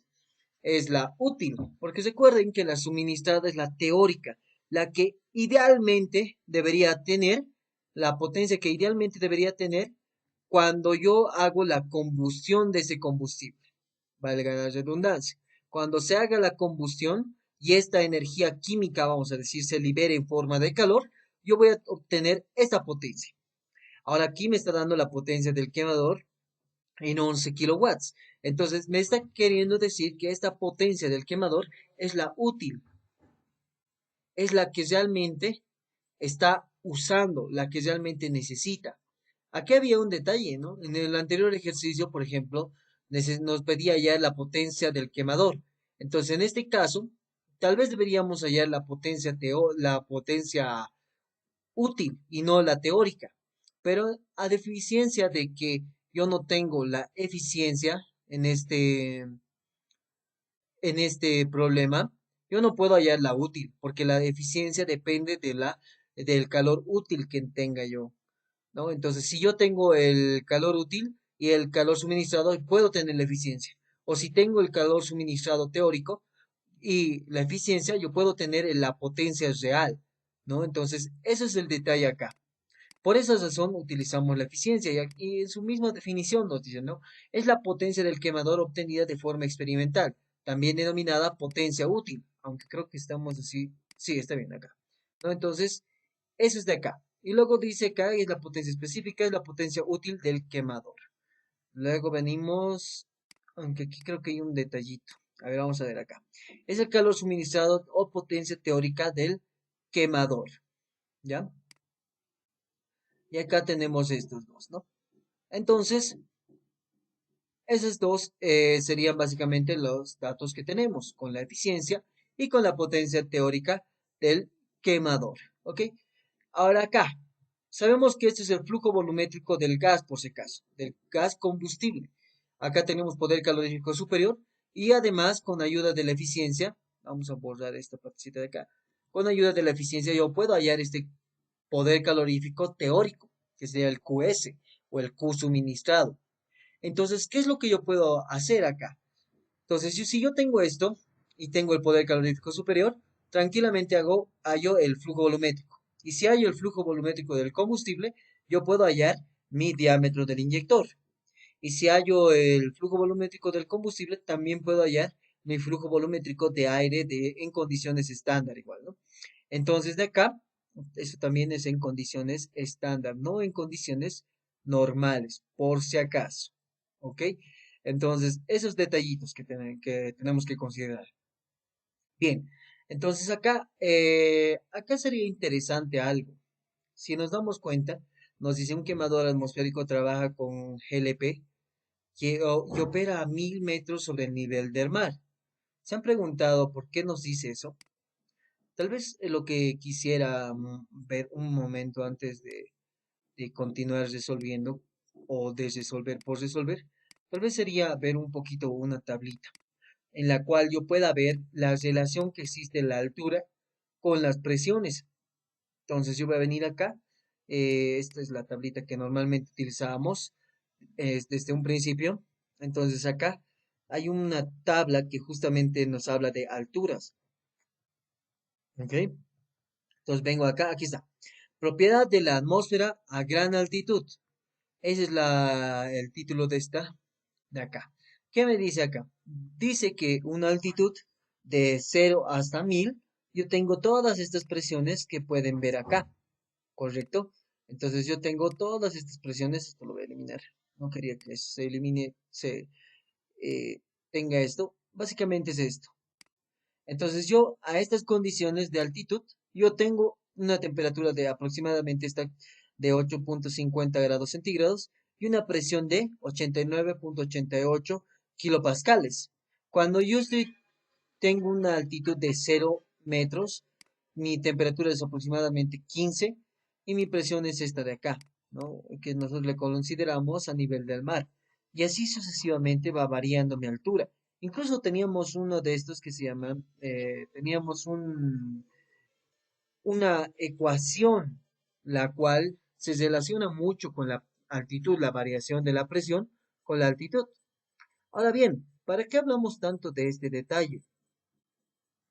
es la útil, porque recuerden que la suministrada es la teórica, la que idealmente debería tener, la potencia que idealmente debería tener cuando yo hago la combustión de ese combustible, valga la redundancia. Cuando se haga la combustión y esta energía química, vamos a decir, se libere en forma de calor, yo voy a obtener esta potencia. Ahora aquí me está dando la potencia del quemador en 11 kilowatts. Entonces, me está queriendo decir que esta potencia del quemador es la útil, es la que realmente está usando, la que realmente necesita. Aquí había un detalle, ¿no? En el anterior ejercicio, por ejemplo, nos pedía hallar la potencia del quemador. Entonces, en este caso, tal vez deberíamos hallar la potencia útil y no la teórica. Pero a deficiencia de que yo no tengo la eficiencia en este problema, yo no puedo hallar la útil, porque la eficiencia depende del calor útil que tenga yo, ¿no? Entonces, si yo tengo el calor útil y el calor suministrado, puedo tener la eficiencia. O si tengo el calor suministrado teórico y la eficiencia, yo puedo tener la potencia real, ¿no? Entonces, ese es el detalle acá. Por esa razón utilizamos la eficiencia y en su misma definición nos dicen, ¿no? Es la potencia del quemador obtenida de forma experimental, también denominada potencia útil, aunque creo que estamos así, sí, está bien acá, ¿no? Entonces, eso es de acá. Y luego dice acá es la potencia específica, es la potencia útil del quemador. Luego venimos, aunque aquí creo que hay un detallito. A ver, vamos a ver acá. Es el calor suministrado o potencia teórica del quemador, ¿ya? Y acá tenemos estos dos, ¿no? Entonces, esos dos serían básicamente los datos que tenemos con la eficiencia y con la potencia teórica del quemador, ¿ok? Ahora acá, sabemos que este es el flujo volumétrico del gas, por si acaso, del gas combustible. Acá tenemos poder calorífico superior y además con ayuda de la eficiencia, vamos a borrar esta partecita de acá, con ayuda de la eficiencia yo puedo hallar este poder calorífico teórico, que sería el QS o el Q suministrado. Entonces, ¿qué es lo que yo puedo hacer acá? Entonces, si yo tengo esto y tengo el poder calorífico superior, tranquilamente hallo el flujo volumétrico. Y si hallo el flujo volumétrico del combustible, yo puedo hallar mi diámetro del inyector. Y si hallo el flujo volumétrico del combustible, también puedo hallar mi flujo volumétrico de aire en condiciones estándar igual, ¿no? Entonces de acá, eso también es en condiciones estándar, no en condiciones normales, por si acaso. ¿Ok? Entonces, esos detallitos que tenemos que considerar. Bien, entonces acá sería interesante algo. Si nos damos cuenta, nos dice un quemador atmosférico trabaja con GLP y opera a 1000 metros sobre el nivel del mar. ¿Se han preguntado por qué nos dice eso? Tal vez lo que quisiera ver un momento antes de continuar resolviendo o de resolver por resolver, tal vez sería ver un poquito una tablita en la cual yo pueda ver la relación que existe en la altura con las presiones. Entonces yo voy a venir acá, esta es la tablita que normalmente utilizábamos desde un principio. Entonces acá hay una tabla que justamente nos habla de alturas. ¿Ok? Entonces vengo acá, aquí está. Propiedad de la atmósfera a gran altitud. Ese es el título de esta de acá. ¿Qué me dice acá? Dice que una altitud de 0 hasta 1000, yo tengo todas estas presiones que pueden ver acá, ¿correcto? Entonces yo tengo todas estas presiones, esto lo voy a eliminar. No quería que se elimine, se tenga esto. Básicamente es esto. Entonces yo a estas condiciones de altitud, yo tengo una temperatura de aproximadamente de 8,50 grados centígrados y una presión de 89,88 kilopascales. Cuando tengo una altitud de 0 metros, mi temperatura es aproximadamente 15 y mi presión es esta de acá, ¿no? Que nosotros le consideramos a nivel del mar. Y así sucesivamente va variando mi altura. Incluso teníamos uno de estos que se llaman, teníamos una ecuación, la cual se relaciona mucho con la altitud, la variación de la presión con la altitud. Ahora bien, ¿para qué hablamos tanto de este detalle?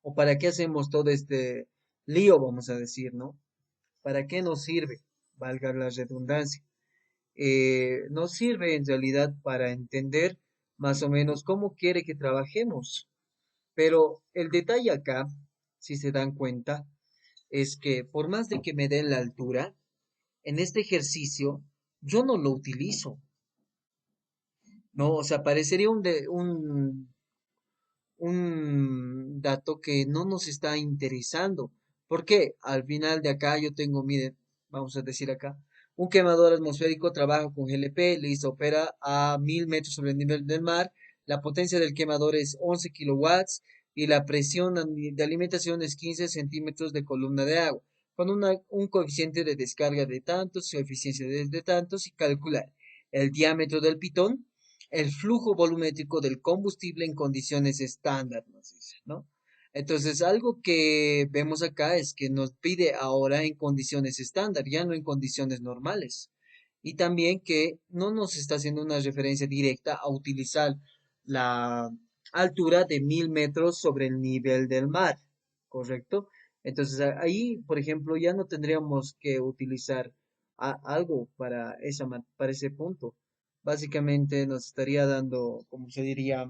¿O para qué hacemos todo este lío, vamos a decir, ¿no? ¿Para qué nos sirve? Valga la redundancia. Nos sirve en realidad para entender más o menos cómo quiere que trabajemos. Pero el detalle acá, si se dan cuenta, es que por más de que me den la altura, en este ejercicio yo no lo utilizo, ¿no? O sea, parecería un dato que no nos está interesando. Porque al final de acá yo tengo, miren, vamos a decir acá, un quemador atmosférico trabaja con GLP, listo, opera a 1000 metros sobre el nivel del mar, la potencia del quemador es 11 kilowatts y la presión de alimentación es 15 centímetros de columna de agua, con un coeficiente de descarga de tantos, su eficiencia de tantos y calcular el diámetro del pitón, el flujo volumétrico del combustible en condiciones estándar, nos dice, ¿no? Entonces, algo que vemos acá es que nos pide ahora en condiciones estándar, ya no en condiciones normales. y también que no nos está haciendo una referencia directa a utilizar la altura de 1000 metros sobre el nivel del mar, ¿correcto? Entonces ahí, por ejemplo, ya no tendríamos que utilizar algo para para ese punto. Básicamente nos estaría dando, como se diría,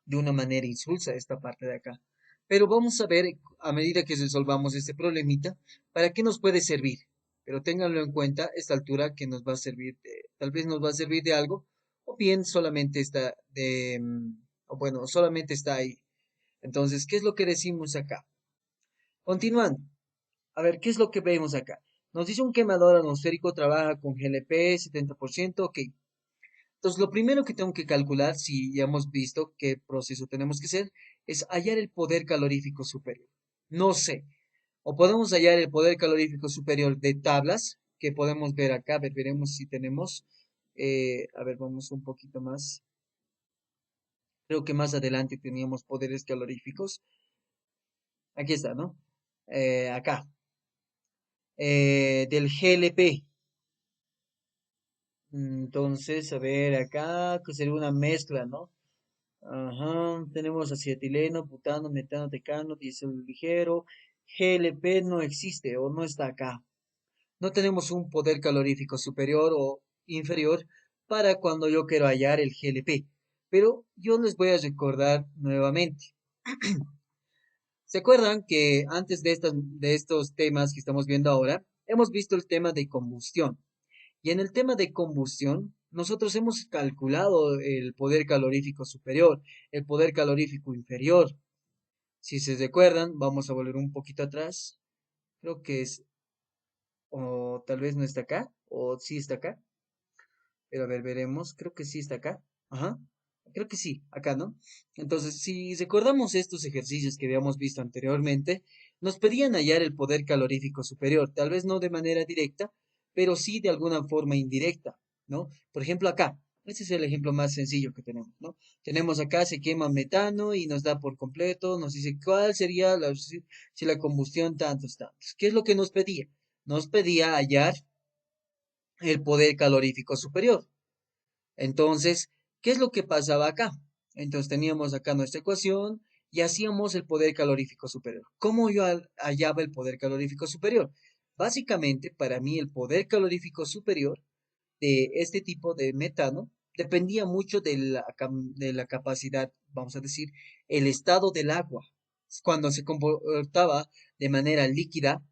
de una manera insulsa esta parte de acá. Pero vamos a ver a medida que resolvamos este problemita, para qué nos puede servir. Pero ténganlo en cuenta, esta altura que nos va a servir, tal vez nos va a servir de algo, o bien solamente está o bueno, solamente está ahí. Entonces, ¿qué es lo que decimos acá? Continuando, a ver, ¿qué es lo que vemos acá? Nos dice un quemador atmosférico trabaja con GLP 70%, ok. Entonces, lo primero que tengo que calcular, si ya hemos visto qué proceso tenemos que hacer, es hallar el poder calorífico superior. No sé, o podemos hallar el poder calorífico superior de tablas, que podemos ver acá, a ver, veremos si tenemos, a ver, vamos un poquito más. Creo que más adelante teníamos poderes caloríficos. Aquí está, ¿no? Acá, del GLP. Entonces, a ver, acá, que sería una mezcla, ¿no? Ajá, tenemos acetileno, butano, metano, decano, diésel ligero. GLP no existe o no está acá. No tenemos un poder calorífico superior o inferior para cuando yo quiero hallar el GLP. Pero yo les voy a recordar nuevamente. ¿Se acuerdan que antes de estos temas que estamos viendo ahora, hemos visto el tema de combustión? Y en el tema de combustión, nosotros hemos calculado el poder calorífico superior, el poder calorífico inferior. Si se recuerdan, vamos a volver un poquito atrás. Creo que es, o tal vez no está acá, o sí está acá. Pero a ver, veremos. Creo que sí está acá. Ajá. Creo que sí, acá, ¿no? Entonces, si recordamos estos ejercicios que habíamos visto anteriormente, nos pedían hallar el poder calorífico superior, tal vez no de manera directa, pero sí de alguna forma indirecta, ¿no? Por ejemplo, acá, ese es el ejemplo más sencillo que tenemos, ¿no? Tenemos acá, se quema metano y nos da por completo, nos dice cuál sería si la combustión tantos, tantos. ¿Qué es lo que nos pedía? Nos pedía hallar el poder calorífico superior. Entonces, ¿qué es lo que pasaba acá? Entonces teníamos acá nuestra ecuación y hacíamos el poder calorífico superior. ¿Cómo yo hallaba el poder calorífico superior? Básicamente, para mí, el poder calorífico superior de este tipo de metano dependía mucho de de la capacidad, vamos a decir, el estado del agua. Cuando se comportaba de manera líquida,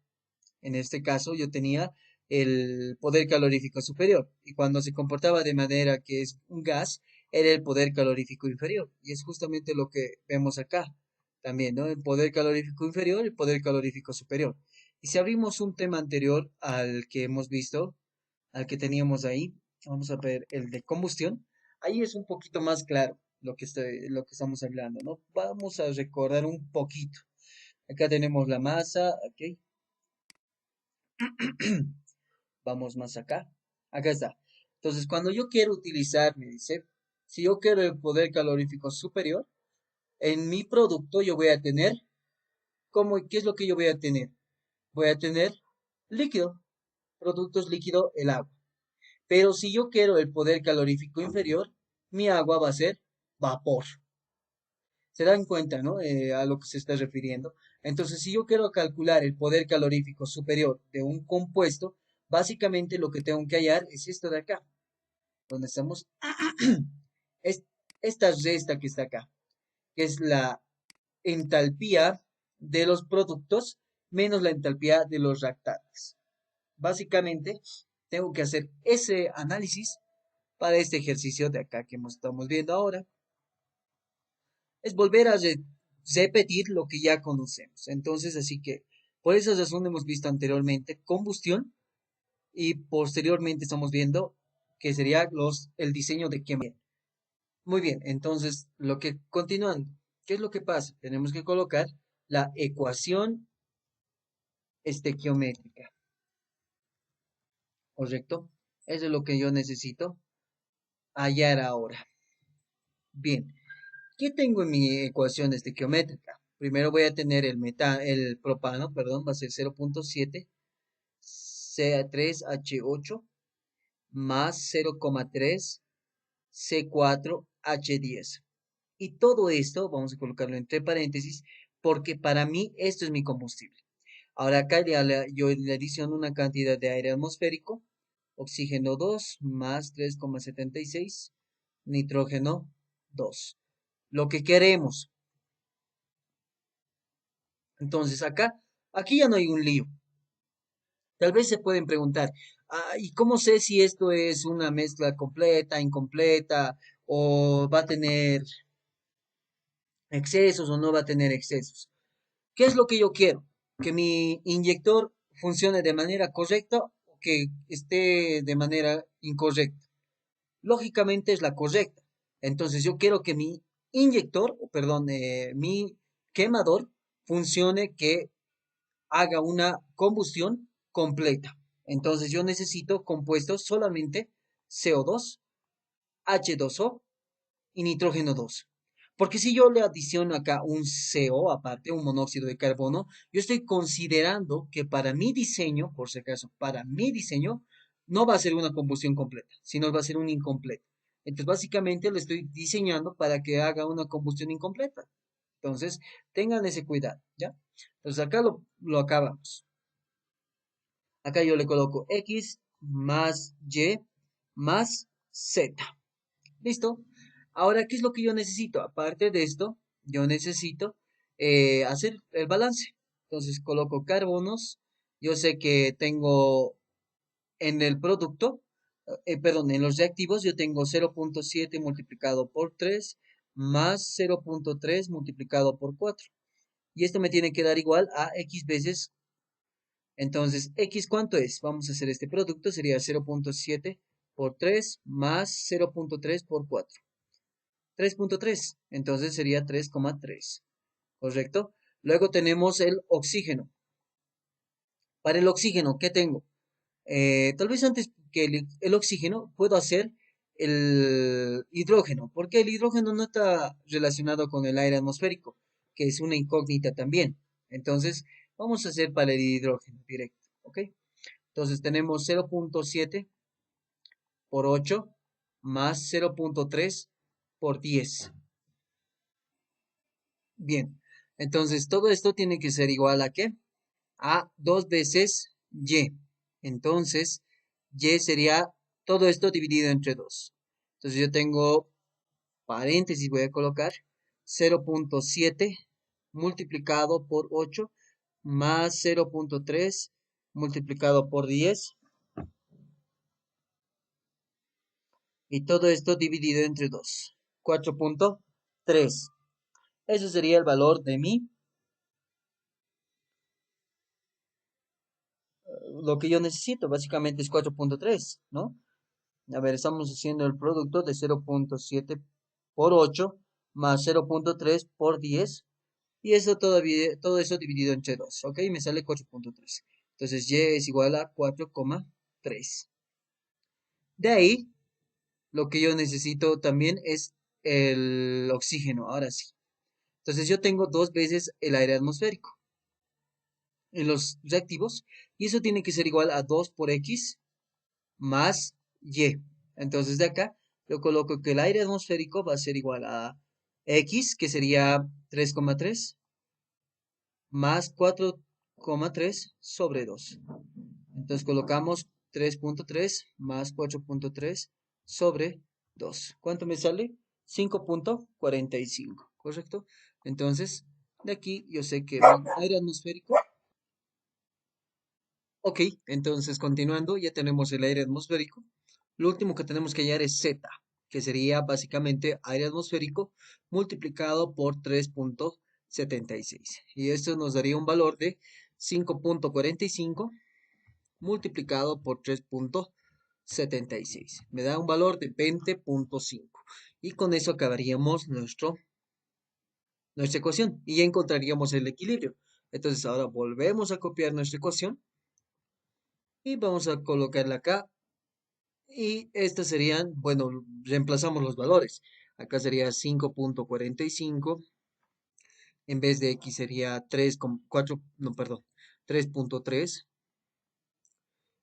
en este caso, yo tenía el poder calorífico superior. Y cuando se comportaba de manera que es un gas, era el poder calorífico inferior. Y es justamente lo que vemos acá también, ¿no? El poder calorífico inferior y el poder calorífico superior. Y si abrimos un tema anterior al que hemos visto, al que teníamos ahí, vamos a ver el de combustión. Ahí es un poquito más claro lo que estamos hablando, ¿no? Vamos a recordar un poquito. Acá tenemos la masa, ¿ok? Vamos más acá. Acá está. Entonces, cuando yo quiero utilizar, me dice, si yo quiero el poder calorífico superior, en mi producto yo voy a tener, ¿qué es lo que yo voy a tener? Voy a tener líquido, productos líquido, el agua. Pero si yo quiero el poder calorífico inferior, mi agua va a ser vapor. Se dan cuenta, ¿no? A lo que se está refiriendo. Entonces, si yo quiero calcular el poder calorífico superior de un compuesto, básicamente lo que tengo que hallar es esto de acá, donde estamos, es esta resta que está acá, que es la entalpía de los productos menos la entalpía de los reactantes. Básicamente, tengo que hacer ese análisis para este ejercicio de acá que estamos viendo ahora. Es volver a repetir lo que ya conocemos. Entonces, así que por esa razón hemos visto anteriormente combustión y posteriormente estamos viendo que sería el diseño de quema. Muy bien, entonces continuando, ¿qué es lo que pasa? Tenemos que colocar la ecuación estequiométrica, ¿correcto? Eso es lo que yo necesito hallar ahora. Bien, ¿qué tengo en mi ecuación estequiométrica? Primero voy a tener el propano, perdón, va a ser 0.7 CA3H8 más 0,3 C4H10. Y todo esto vamos a colocarlo entre paréntesis porque para mí esto es mi combustible. Ahora acá yo le adiciono una cantidad de aire atmosférico, oxígeno 2 más 3,76, nitrógeno 2. Lo que queremos. Entonces aquí ya no hay un lío. Tal vez se pueden preguntar, ¿y cómo sé si esto es una mezcla completa, incompleta, o va a tener excesos o no va a tener excesos? ¿Qué es lo que yo quiero? Que mi inyector funcione de manera correcta o que esté de manera incorrecta. Lógicamente es la correcta. Entonces yo quiero que mi inyector, o perdón, mi quemador funcione que haga una combustión completa. Entonces yo necesito compuestos solamente CO2, H2O y nitrógeno 2. Porque si yo le adiciono acá un CO aparte, un monóxido de carbono, yo estoy considerando que para mi diseño, por si acaso, para mi diseño, no va a ser una combustión completa, sino va a ser un incompleto. Entonces, básicamente lo estoy diseñando para que haga una combustión incompleta. Entonces, tengan ese cuidado, ¿ya? Entonces, acá lo acabamos. Acá yo le coloco X más Y más Z. ¿Listo? Ahora, ¿qué es lo que yo necesito? Aparte de esto, yo necesito hacer el balance. Entonces, coloco carbonos. Yo sé que tengo en el producto, perdón, en los reactivos, yo tengo 0,7 multiplicado por 3 más 0,3 multiplicado por 4. Y esto me tiene que dar igual a X veces. Entonces, ¿X cuánto es? Vamos a hacer este producto, sería 0,7 por 3 más 0,3 por 4. 3,3. Entonces sería 3,3. ¿Correcto? Luego tenemos el oxígeno. Para el oxígeno, ¿qué tengo? Tal vez antes que el oxígeno puedo hacer el hidrógeno, porque el hidrógeno no está relacionado con el aire atmosférico, que es una incógnita también. Entonces, vamos a hacer para el hidrógeno directo, ¿ok? Entonces tenemos 0,7 por 8 más 0,3 por 10. Bien, entonces todo esto tiene que ser igual a ¿qué? A 2 veces Y. Entonces, Y sería todo esto dividido entre 2. Entonces yo tengo paréntesis, voy a colocar 0,7 multiplicado por 8 más 0,3 multiplicado por 10 y todo esto dividido entre 2. 4,3. Eso sería el valor de lo que yo necesito, básicamente es 4,3, ¿no? A ver, estamos haciendo el producto de 0,7 por 8 más 0,3 por 10 y eso todavía, todo eso dividido entre 2, ¿ok? Me sale 4,3. Entonces Y es igual a 4,3. De ahí, lo que yo necesito también es el oxígeno, ahora sí. Entonces yo tengo dos veces el aire atmosférico en los reactivos y eso tiene que ser igual a 2 por X más Y. Entonces de acá yo coloco que el aire atmosférico va a ser igual a X, que sería 3,3, más 4,3 sobre 2. Entonces colocamos 3,3 más 4,3 sobre 2. ¿Cuánto me sale? 5,45, ¿correcto? Entonces, de aquí yo sé que mi aire atmosférico. Ok, entonces continuando, ya tenemos el aire atmosférico. Lo último que tenemos que hallar es Z, que sería básicamente aire atmosférico multiplicado por 3,76. Y esto nos daría un valor de 5,45 multiplicado por 3,76. Me da un valor de 20,5. Y con eso acabaríamos nuestra ecuación y ya encontraríamos el equilibrio. Entonces ahora volvemos a copiar nuestra ecuación y vamos a colocarla acá. Y estas serían, bueno, reemplazamos los valores. Acá sería 5,45. En vez de X sería 3,4, no, perdón, 3,3.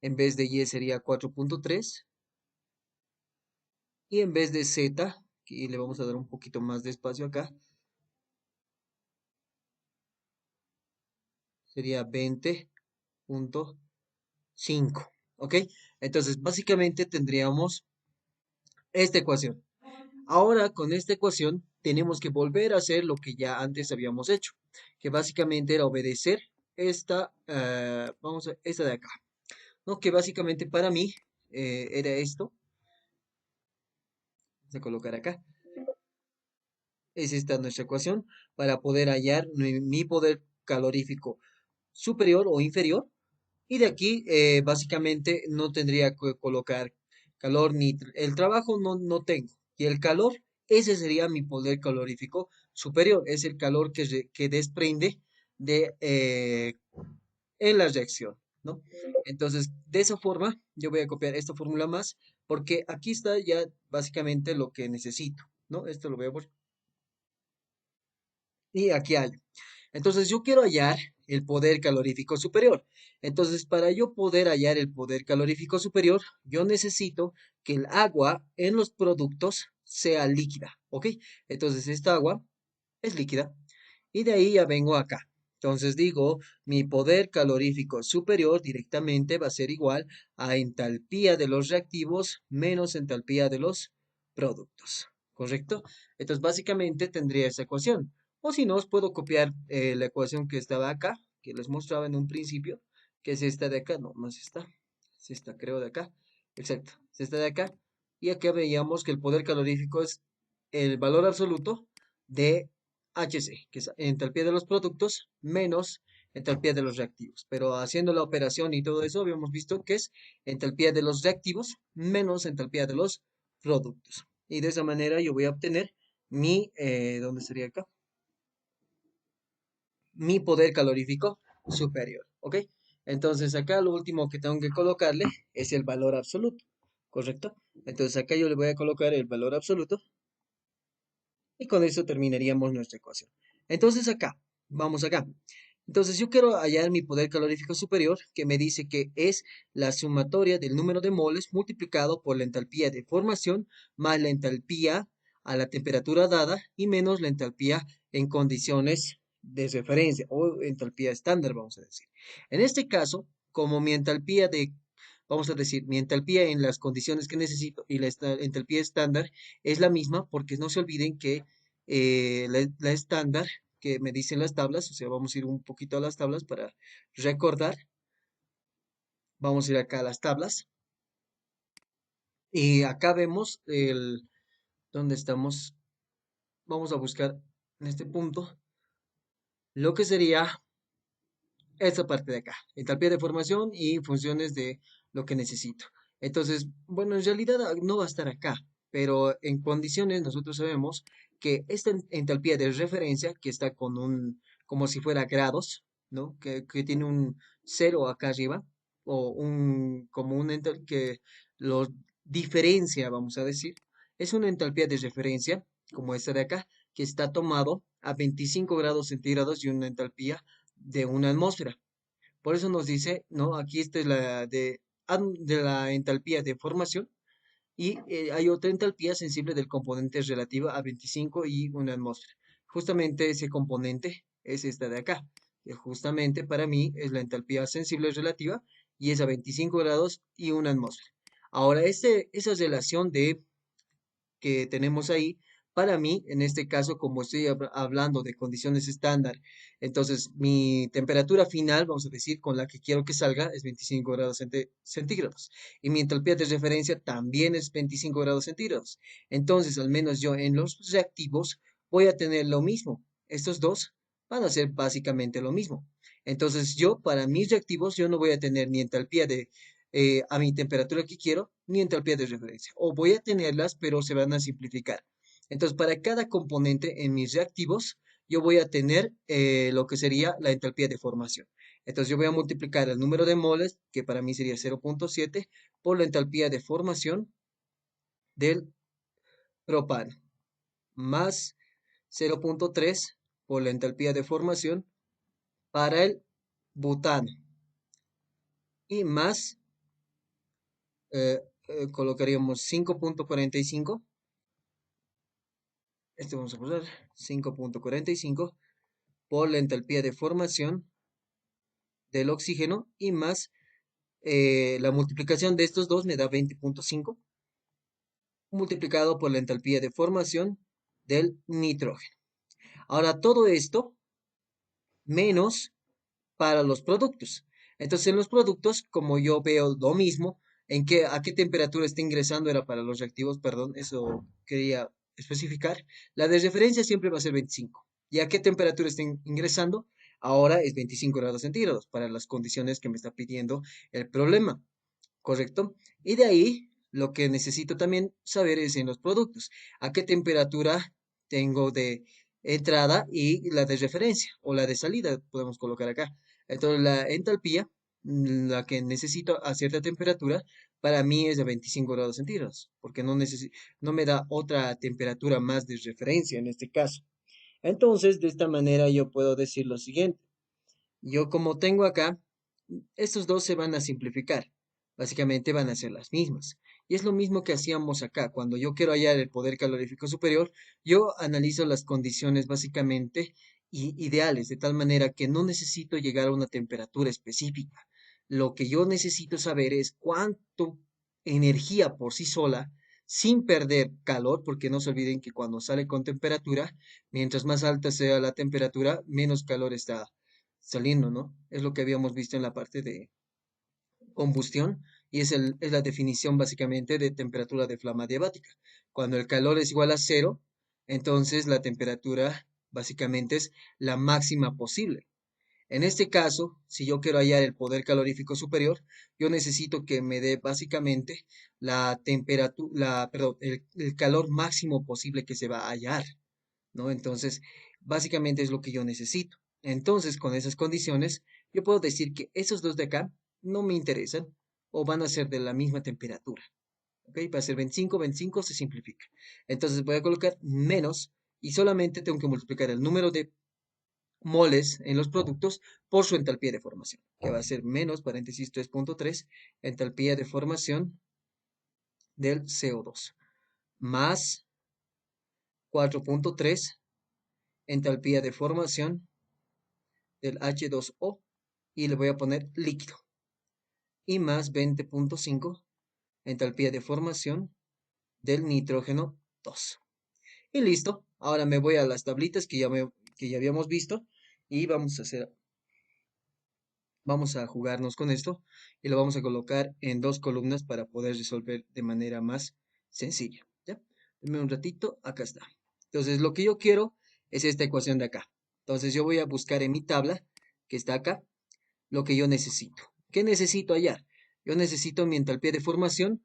En vez de Y sería 4,3. y en vez de Z, y le vamos a dar un poquito más de espacio acá, sería 20,5. ¿Ok? Entonces, básicamente tendríamos esta ecuación. Ahora, con esta ecuación, tenemos que volver a hacer lo que ya antes habíamos hecho, que básicamente era obedecer esta de acá, ¿no? Que básicamente para mí era esto, vamos a colocar acá, es esta nuestra ecuación para poder hallar mi poder calorífico superior o inferior. Y de aquí, básicamente, no tendría que colocar calor ni el trabajo no tengo. Y el calor, ese sería mi poder calorífico superior. Es el calor que desprende en la reacción, ¿no? Entonces, de esa forma, yo voy a copiar esta fórmula más, porque aquí está ya básicamente lo que necesito, ¿no? Esto lo voy a poner. Y aquí hay. Entonces yo quiero hallar el poder calorífico superior. Entonces para yo poder hallar el poder calorífico superior, yo necesito que el agua en los productos sea líquida, ¿ok? Entonces esta agua es líquida y de ahí ya vengo acá. Entonces digo, mi poder calorífico superior directamente va a ser igual a entalpía de los reactivos menos entalpía de los productos, ¿correcto? Entonces básicamente tendría esa ecuación. O si no, os puedo copiar la ecuación que estaba acá, que les mostraba en un principio, que es esta de acá, no, no es esta creo de acá, exacto, es esta de acá. Y acá veíamos que el poder calorífico es el valor absoluto de HC, que es entalpía de los productos, menos entalpía de los reactivos. Pero haciendo la operación y todo eso, habíamos visto que es entalpía de los reactivos menos entalpía de los productos. Y de esa manera yo voy a obtener ¿dónde sería acá? Mi poder calorífico superior, ¿ok? Entonces acá lo último que tengo que colocarle es el valor absoluto, ¿correcto? Entonces acá yo le voy a colocar el valor absoluto y con eso terminaríamos nuestra ecuación. Entonces acá, vamos acá. Entonces yo quiero hallar mi poder calorífico superior, que me dice que es la sumatoria del número de moles multiplicado por la entalpía de formación más la entalpía a la temperatura dada y menos la entalpía en condiciones de referencia o entalpía estándar, vamos a decir. En este caso, como mi entalpía vamos a decir, mi entalpía en las condiciones que necesito y la entalpía estándar es la misma, porque no se olviden que la estándar que me dicen las tablas, o sea, vamos a ir un poquito a las tablas para recordar. Vamos a ir acá a las tablas y acá vemos ¿dónde estamos? Vamos a buscar en este punto lo que sería esta parte de acá, entalpía de formación y funciones de lo que necesito. Entonces, bueno, en realidad no va a estar acá, pero en condiciones nosotros sabemos que esta entalpía de referencia, que está con como si fuera grados, ¿no? Que tiene un cero acá arriba, o como un que lo diferencia, vamos a decir, es una entalpía de referencia, como esta de acá, que está tomado a 25 grados centígrados y una entalpía de una atmósfera. Por eso nos dice, ¿no? Aquí esta es de la entalpía de formación y hay otra entalpía sensible del componente relativa a 25 y una atmósfera. Justamente ese componente es esta de acá, que justamente para mí es la entalpía sensible relativa y es a 25 grados y una atmósfera. Ahora, esa relación que tenemos ahí, para mí, en este caso, como estoy hablando de condiciones estándar, entonces mi temperatura final, vamos a decir, con la que quiero que salga es 25 grados centígrados. Y mi entalpía de referencia también es 25 grados centígrados. Entonces, al menos yo en los reactivos voy a tener lo mismo. Estos dos van a ser básicamente lo mismo. Entonces, yo para mis reactivos, yo no voy a tener ni entalpía a mi temperatura que quiero, ni entalpía de referencia. O voy a tenerlas, pero se van a simplificar. Entonces, para cada componente en mis reactivos, yo voy a tener lo que sería la entalpía de formación. Entonces, yo voy a multiplicar el número de moles, que para mí sería 0,7, por la entalpía de formación del propano, más 0,3 por la entalpía de formación para el butano, y más colocaríamos 5.45. Este vamos a poner 5.45 por la entalpía de formación del oxígeno y más la multiplicación de estos dos me da 20.5 multiplicado por la entalpía de formación del nitrógeno. Ahora todo esto menos para los productos. Entonces, en los productos, como yo veo lo mismo, a qué temperatura está ingresando era para los reactivos, perdón, eso quería especificar. La de referencia siempre va a ser 25. ¿Y a qué temperatura está ingresando? Ahora es 25 grados centígrados para las condiciones que me está pidiendo el problema, ¿correcto? Y de ahí, lo que necesito también saber es en los productos, a qué temperatura tengo de entrada y la de referencia o la de salida, podemos colocar acá. Entonces, la entalpía, la que necesito a cierta temperatura, para mí es de 25 grados centígrados, porque no me da otra temperatura más de referencia en este caso. Entonces, de esta manera yo puedo decir lo siguiente. Yo como tengo acá, estos dos se van a simplificar. Básicamente van a ser las mismas. Y es lo mismo que hacíamos acá. Cuando yo quiero hallar el poder calorífico superior, yo analizo las condiciones básicamente ideales, de tal manera que no necesito llegar a una temperatura específica. Lo que yo necesito saber es cuánto energía por sí sola, sin perder calor, porque no se olviden que cuando sale con temperatura, mientras más alta sea la temperatura, menos calor está saliendo, ¿no? Es lo que habíamos visto en la parte de combustión y es la definición básicamente de temperatura de flama diabática. Cuando el calor es igual a cero, entonces la temperatura básicamente es la máxima posible. En este caso, si yo quiero hallar el poder calorífico superior, yo necesito que me dé básicamente la temperatura, perdón, el calor máximo posible que se va a hallar, ¿no? Entonces, básicamente es lo que yo necesito. Entonces, con esas condiciones, yo puedo decir que esos dos de acá no me interesan o van a ser de la misma temperatura. ¿Ok? Va a ser 25, 25 se simplifica. Entonces voy a colocar menos y solamente tengo que multiplicar el número de moles en los productos por su entalpía de formación, que va a ser menos, paréntesis 3.3, entalpía de formación del CO2, más 4.3, entalpía de formación del H2O y le voy a poner líquido. Y más 20.5 entalpía de formación del nitrógeno 2. Y listo. Ahora me voy a las tablitas que ya habíamos visto y vamos a jugarnos con esto y lo vamos a colocar en dos columnas para poder resolver de manera más sencilla. ¿Ya? Deme un ratito, acá está. Entonces, lo que yo quiero es esta ecuación de acá. Entonces, yo voy a buscar en mi tabla, que está acá, lo que yo necesito. ¿Qué necesito hallar? Yo necesito mi entalpía de formación.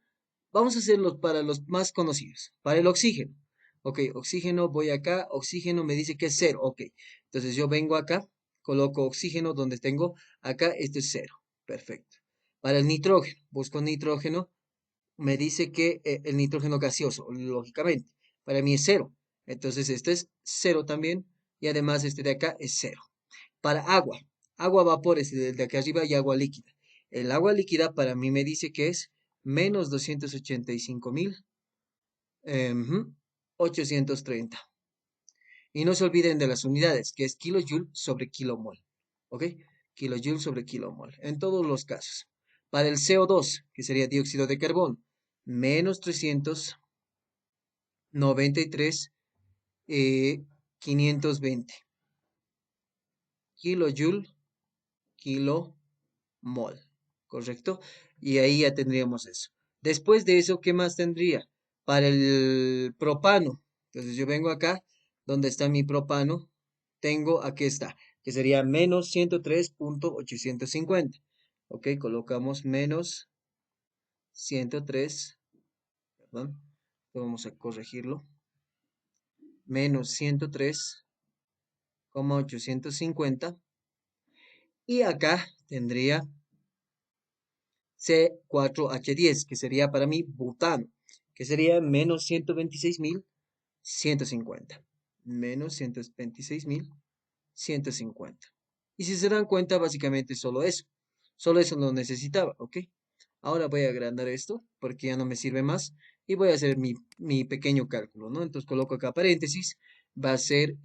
Vamos a hacerlo para los más conocidos. Para el oxígeno. Ok, oxígeno, voy acá, oxígeno me dice que es cero. Ok, entonces yo vengo acá, coloco oxígeno donde tengo acá, este es cero. Perfecto. Para el nitrógeno, busco nitrógeno, me dice que el nitrógeno gaseoso, lógicamente, para mí es cero. Entonces este es cero también y además este de acá es cero. Para agua, agua vapor es de aquí arriba y agua líquida. El agua líquida para mí me dice que es menos 285.000 830. Y no se olviden de las unidades, que es kilojoule sobre kilomol. ¿Ok? Kilojoule sobre kilomol. En todos los casos. Para el CO2, que sería dióxido de carbono, menos 393, 520. Kilojoule, kilomol. ¿Correcto? Y ahí ya tendríamos eso. Después de eso, ¿qué más tendría? Para el propano. Entonces yo vengo acá, donde está mi propano, tengo, aquí está, que sería menos 103.850. Ok, colocamos menos 103, perdón, vamos a corregirlo, menos 103,850. Y acá tendría C4H10, que sería para mí butano, que sería menos 126.150. Menos 126.150. Y si se dan cuenta, básicamente solo eso. Solo eso lo necesitaba, ¿ok? Ahora voy a agrandar esto porque ya no me sirve más y voy a hacer mi pequeño cálculo, ¿no? Entonces coloco acá paréntesis, va a ser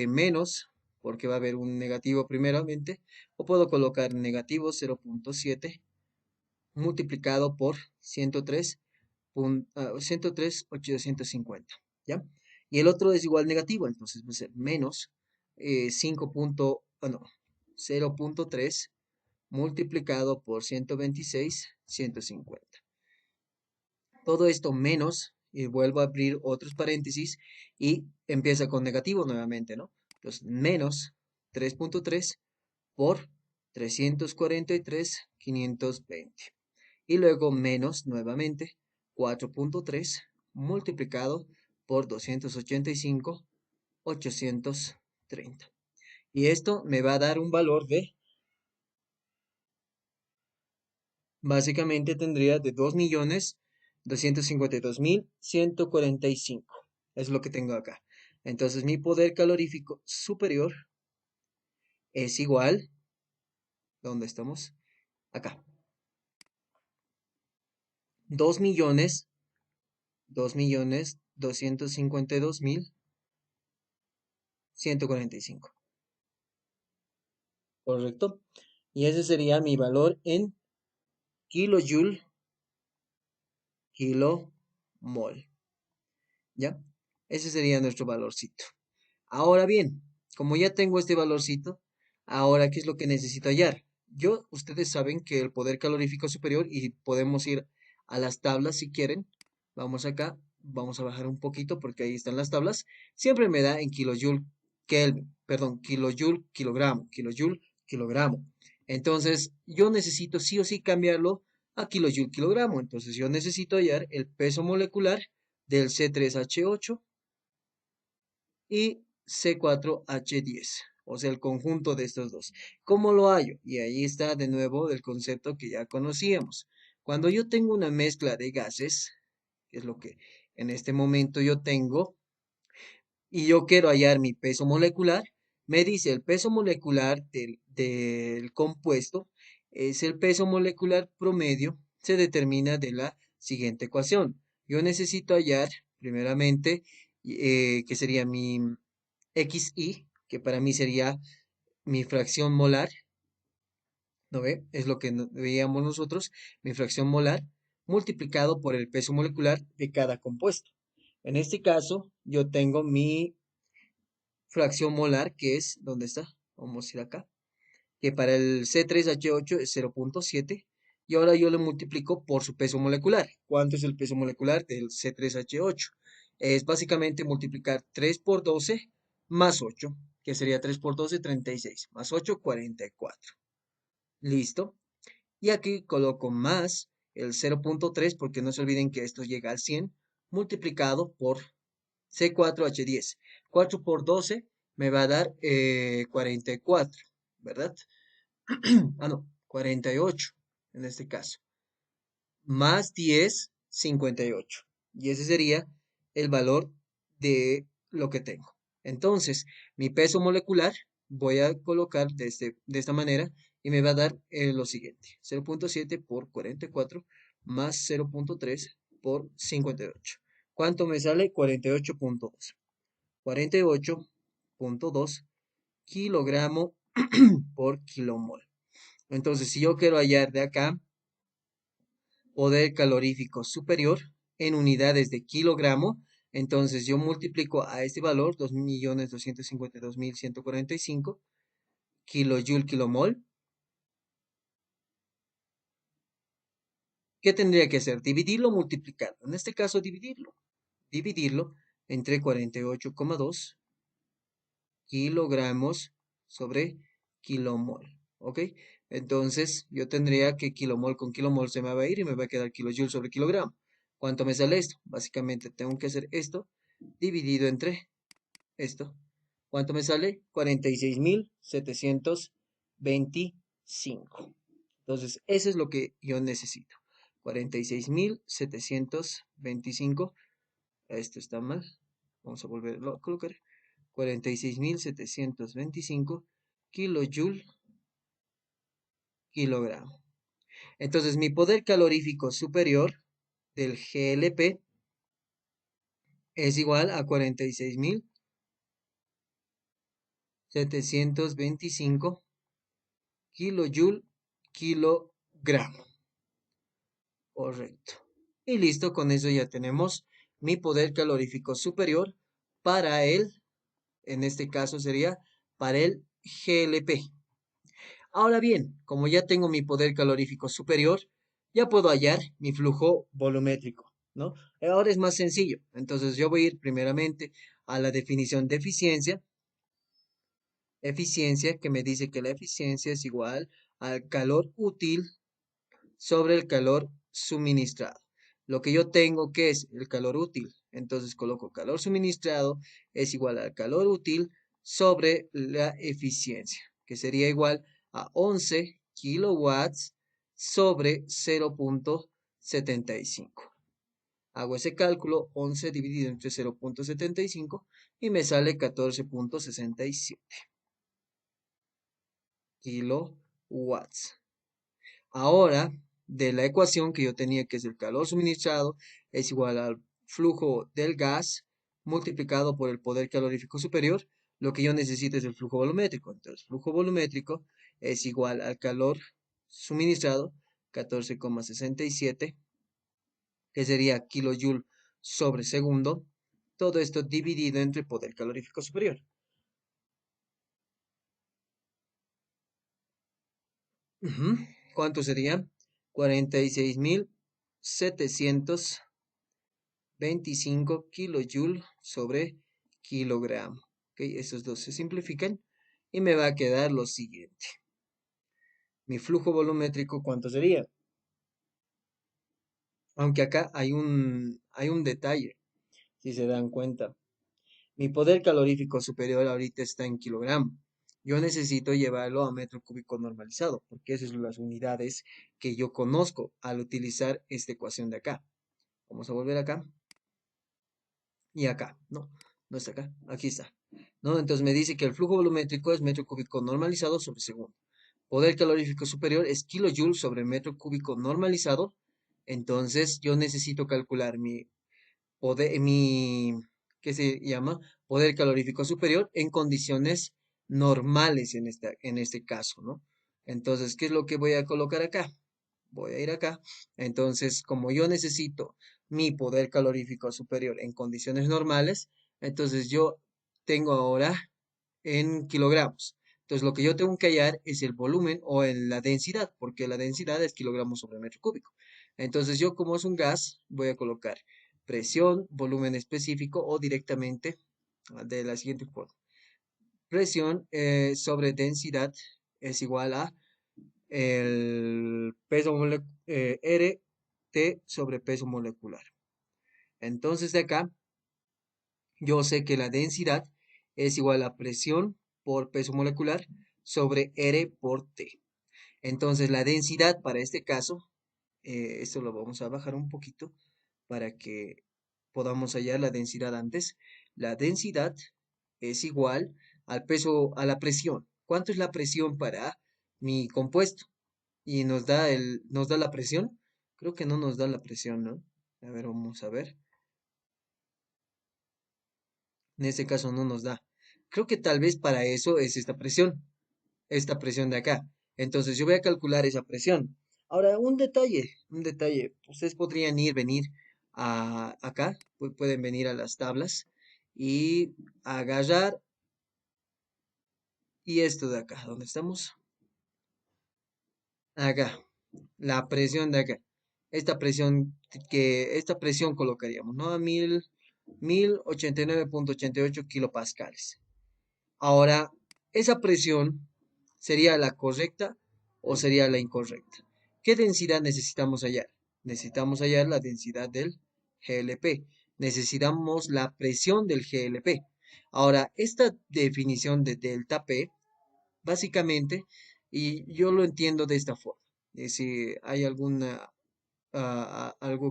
menos, porque va a haber un negativo primeramente, o puedo colocar negativo 0.7 multiplicado por 103, 103,850, ¿ya? Y el otro es igual negativo, entonces va a ser menos 5 no, 0.3 multiplicado por 126, 150. Todo esto menos, y vuelvo a abrir otros paréntesis, y empieza con negativo nuevamente, ¿no? Entonces, menos 3.3 por 343,520. Y luego menos nuevamente 4.3 multiplicado por 285,830. Y esto me va a dar un valor de, básicamente tendría de 2.252.145. Es lo que tengo acá. Entonces mi poder calorífico superior es igual, ¿dónde estamos? Acá. 2.252.145. ¿Correcto? Y ese sería mi valor en kilojoule, kilomol. ¿Ya? Ese sería nuestro valorcito. Ahora bien, como ya tengo este valorcito, ahora, ¿qué es lo que necesito hallar? Ustedes saben que el poder calorífico superior, y podemos ir a las tablas si quieren. Vamos acá, vamos a bajar un poquito porque ahí están las tablas. Siempre me da en kilojoule Kelvin, perdón, kilojoule kilogramo, kilojoule kilogramo. Entonces, yo necesito sí o sí cambiarlo a kilojoule kilogramo. Entonces, yo necesito hallar el peso molecular del C3H8 y C4H10, o sea, el conjunto de estos dos. ¿Cómo lo hallo? Y ahí está de nuevo el concepto que ya conocíamos. Cuando yo tengo una mezcla de gases, que es lo que en este momento yo tengo, y yo quiero hallar mi peso molecular, me dice el peso molecular del compuesto es el peso molecular promedio, se determina de la siguiente ecuación. Yo necesito hallar, primeramente, que sería mi XI, que para mí sería mi fracción molar, ¿no ve? Es lo que veíamos nosotros, mi fracción molar, multiplicado por el peso molecular de cada compuesto. En este caso, yo tengo mi fracción molar, que es, ¿dónde está? Vamos a ir acá, que para el C3H8 es 0.7, y ahora yo lo multiplico por su peso molecular. ¿Cuánto es el peso molecular del C3H8? Es básicamente multiplicar 3 por 12 más 8, que sería 3 por 12, 36, más 8, 44. ¿Listo? Y aquí coloco más el 0.3, porque no se olviden que esto llega al 100, multiplicado por C4H10. 4 por 12 me va a dar 44, ¿verdad? Ah, no, 48 en este caso. Más 10, 58. Y ese sería el valor de lo que tengo. Entonces, mi peso molecular voy a colocar de esta manera y me va a dar lo siguiente. 0.7 por 44 más 0.3 por 58. ¿Cuánto me sale? 48.2. 48.2 kilogramo por kilomol. Entonces, si yo quiero hallar de acá poder calorífico superior en unidades de kilogramo, entonces yo multiplico a este valor, 2.252.145 kilojoule kilomol. ¿Qué tendría que hacer? Dividirlo o multiplicarlo. En este caso, dividirlo. Dividirlo entre 48,2 kilogramos sobre kilomol. ¿Ok? Entonces yo tendría que kilomol con kilomol se me va a ir y me va a quedar kilojoule sobre kilogramo. ¿Cuánto me sale esto? Básicamente tengo que hacer esto dividido entre esto. ¿Cuánto me sale? 46.725. Entonces, eso es lo que yo necesito. 46.725. Esto está mal. Vamos a volverlo a colocar. 46.725 kilojoule kilogramo. Entonces, mi poder calorífico superior del GLP es igual a 46.725 kilojoule kilogramo. Correcto. Y listo, con eso ya tenemos mi poder calorífico superior para en este caso sería para el GLP. Ahora bien, como ya tengo mi poder calorífico superior, ya puedo hallar mi flujo volumétrico, ¿no? Ahora es más sencillo. Entonces yo voy a ir primeramente a la definición de eficiencia. Eficiencia que me dice que la eficiencia es igual al calor útil sobre el calor suministrado. Lo que yo tengo que es el calor útil. Entonces coloco calor suministrado es igual al calor útil sobre la eficiencia, que sería igual a 11 kilowatts sobre 0.75. Hago ese cálculo, 11 dividido entre 0.75 y me sale 14.67 kilowatts. Ahora, de la ecuación que yo tenía, que es el calor suministrado, es igual al flujo del gas multiplicado por el poder calorífico superior, lo que yo necesito es el flujo volumétrico. Entonces, flujo volumétrico es igual al calor suministrado, 14,67, que sería kilojoule sobre segundo. Todo esto dividido entre poder calorífico superior. Ujú. ¿Cuánto sería? 46.725 kilojoule sobre kilogramo. Ok, esos dos se simplifican y me va a quedar lo siguiente. Mi flujo volumétrico, ¿cuánto sería? Aunque acá hay un detalle, si se dan cuenta. Mi poder calorífico superior ahorita está en kilogramo. Yo necesito llevarlo a metro cúbico normalizado, porque esas son las unidades que yo conozco al utilizar esta ecuación de acá. Vamos a volver acá y acá. No, no está acá, aquí está. ¿No? Entonces me dice que el flujo volumétrico es metro cúbico normalizado sobre segundo. Poder calorífico superior es kilojoule sobre metro cúbico normalizado. Entonces yo necesito calcular mi, ¿qué se llama? Poder calorífico superior en condiciones normales en este caso, ¿no? Entonces, ¿qué es lo que voy a colocar acá? Voy a ir acá. Entonces, como yo necesito mi poder calorífico superior en condiciones normales, entonces yo tengo ahora en kilogramos. Entonces, lo que yo tengo que hallar es el volumen o en la densidad, porque la densidad es kilogramos sobre metro cúbico. Entonces, yo como es un gas, voy a colocar presión, volumen específico o directamente de la siguiente forma. Presión sobre densidad es igual a el peso RT sobre peso molecular. Entonces, de acá, yo sé que la densidad es igual a presión por peso molecular sobre R por T. Entonces, la densidad para este caso, esto lo vamos a bajar un poquito para que podamos hallar la densidad antes. La densidad es igual al peso, a la presión. ¿Cuánto es la presión para mi compuesto? Y nos da la presión. Creo que no nos da la presión, ¿no? A ver, vamos a ver. En este caso no nos da. Creo que tal vez para eso es esta presión de acá. Entonces yo voy a calcular esa presión. Ahora, un detalle. Ustedes podrían venir acá, pueden venir a las tablas y agarrar y esto de acá, ¿dónde estamos? Acá, la presión de acá. Esta presión colocaríamos, ¿no? A 1089.88 kilopascales. Ahora, ¿esa presión sería la correcta o sería la incorrecta? ¿Qué densidad necesitamos hallar? Necesitamos hallar la densidad del GLP. Necesitamos la presión del GLP. Ahora, esta definición de delta P, básicamente, y yo lo entiendo de esta forma. Si hay algo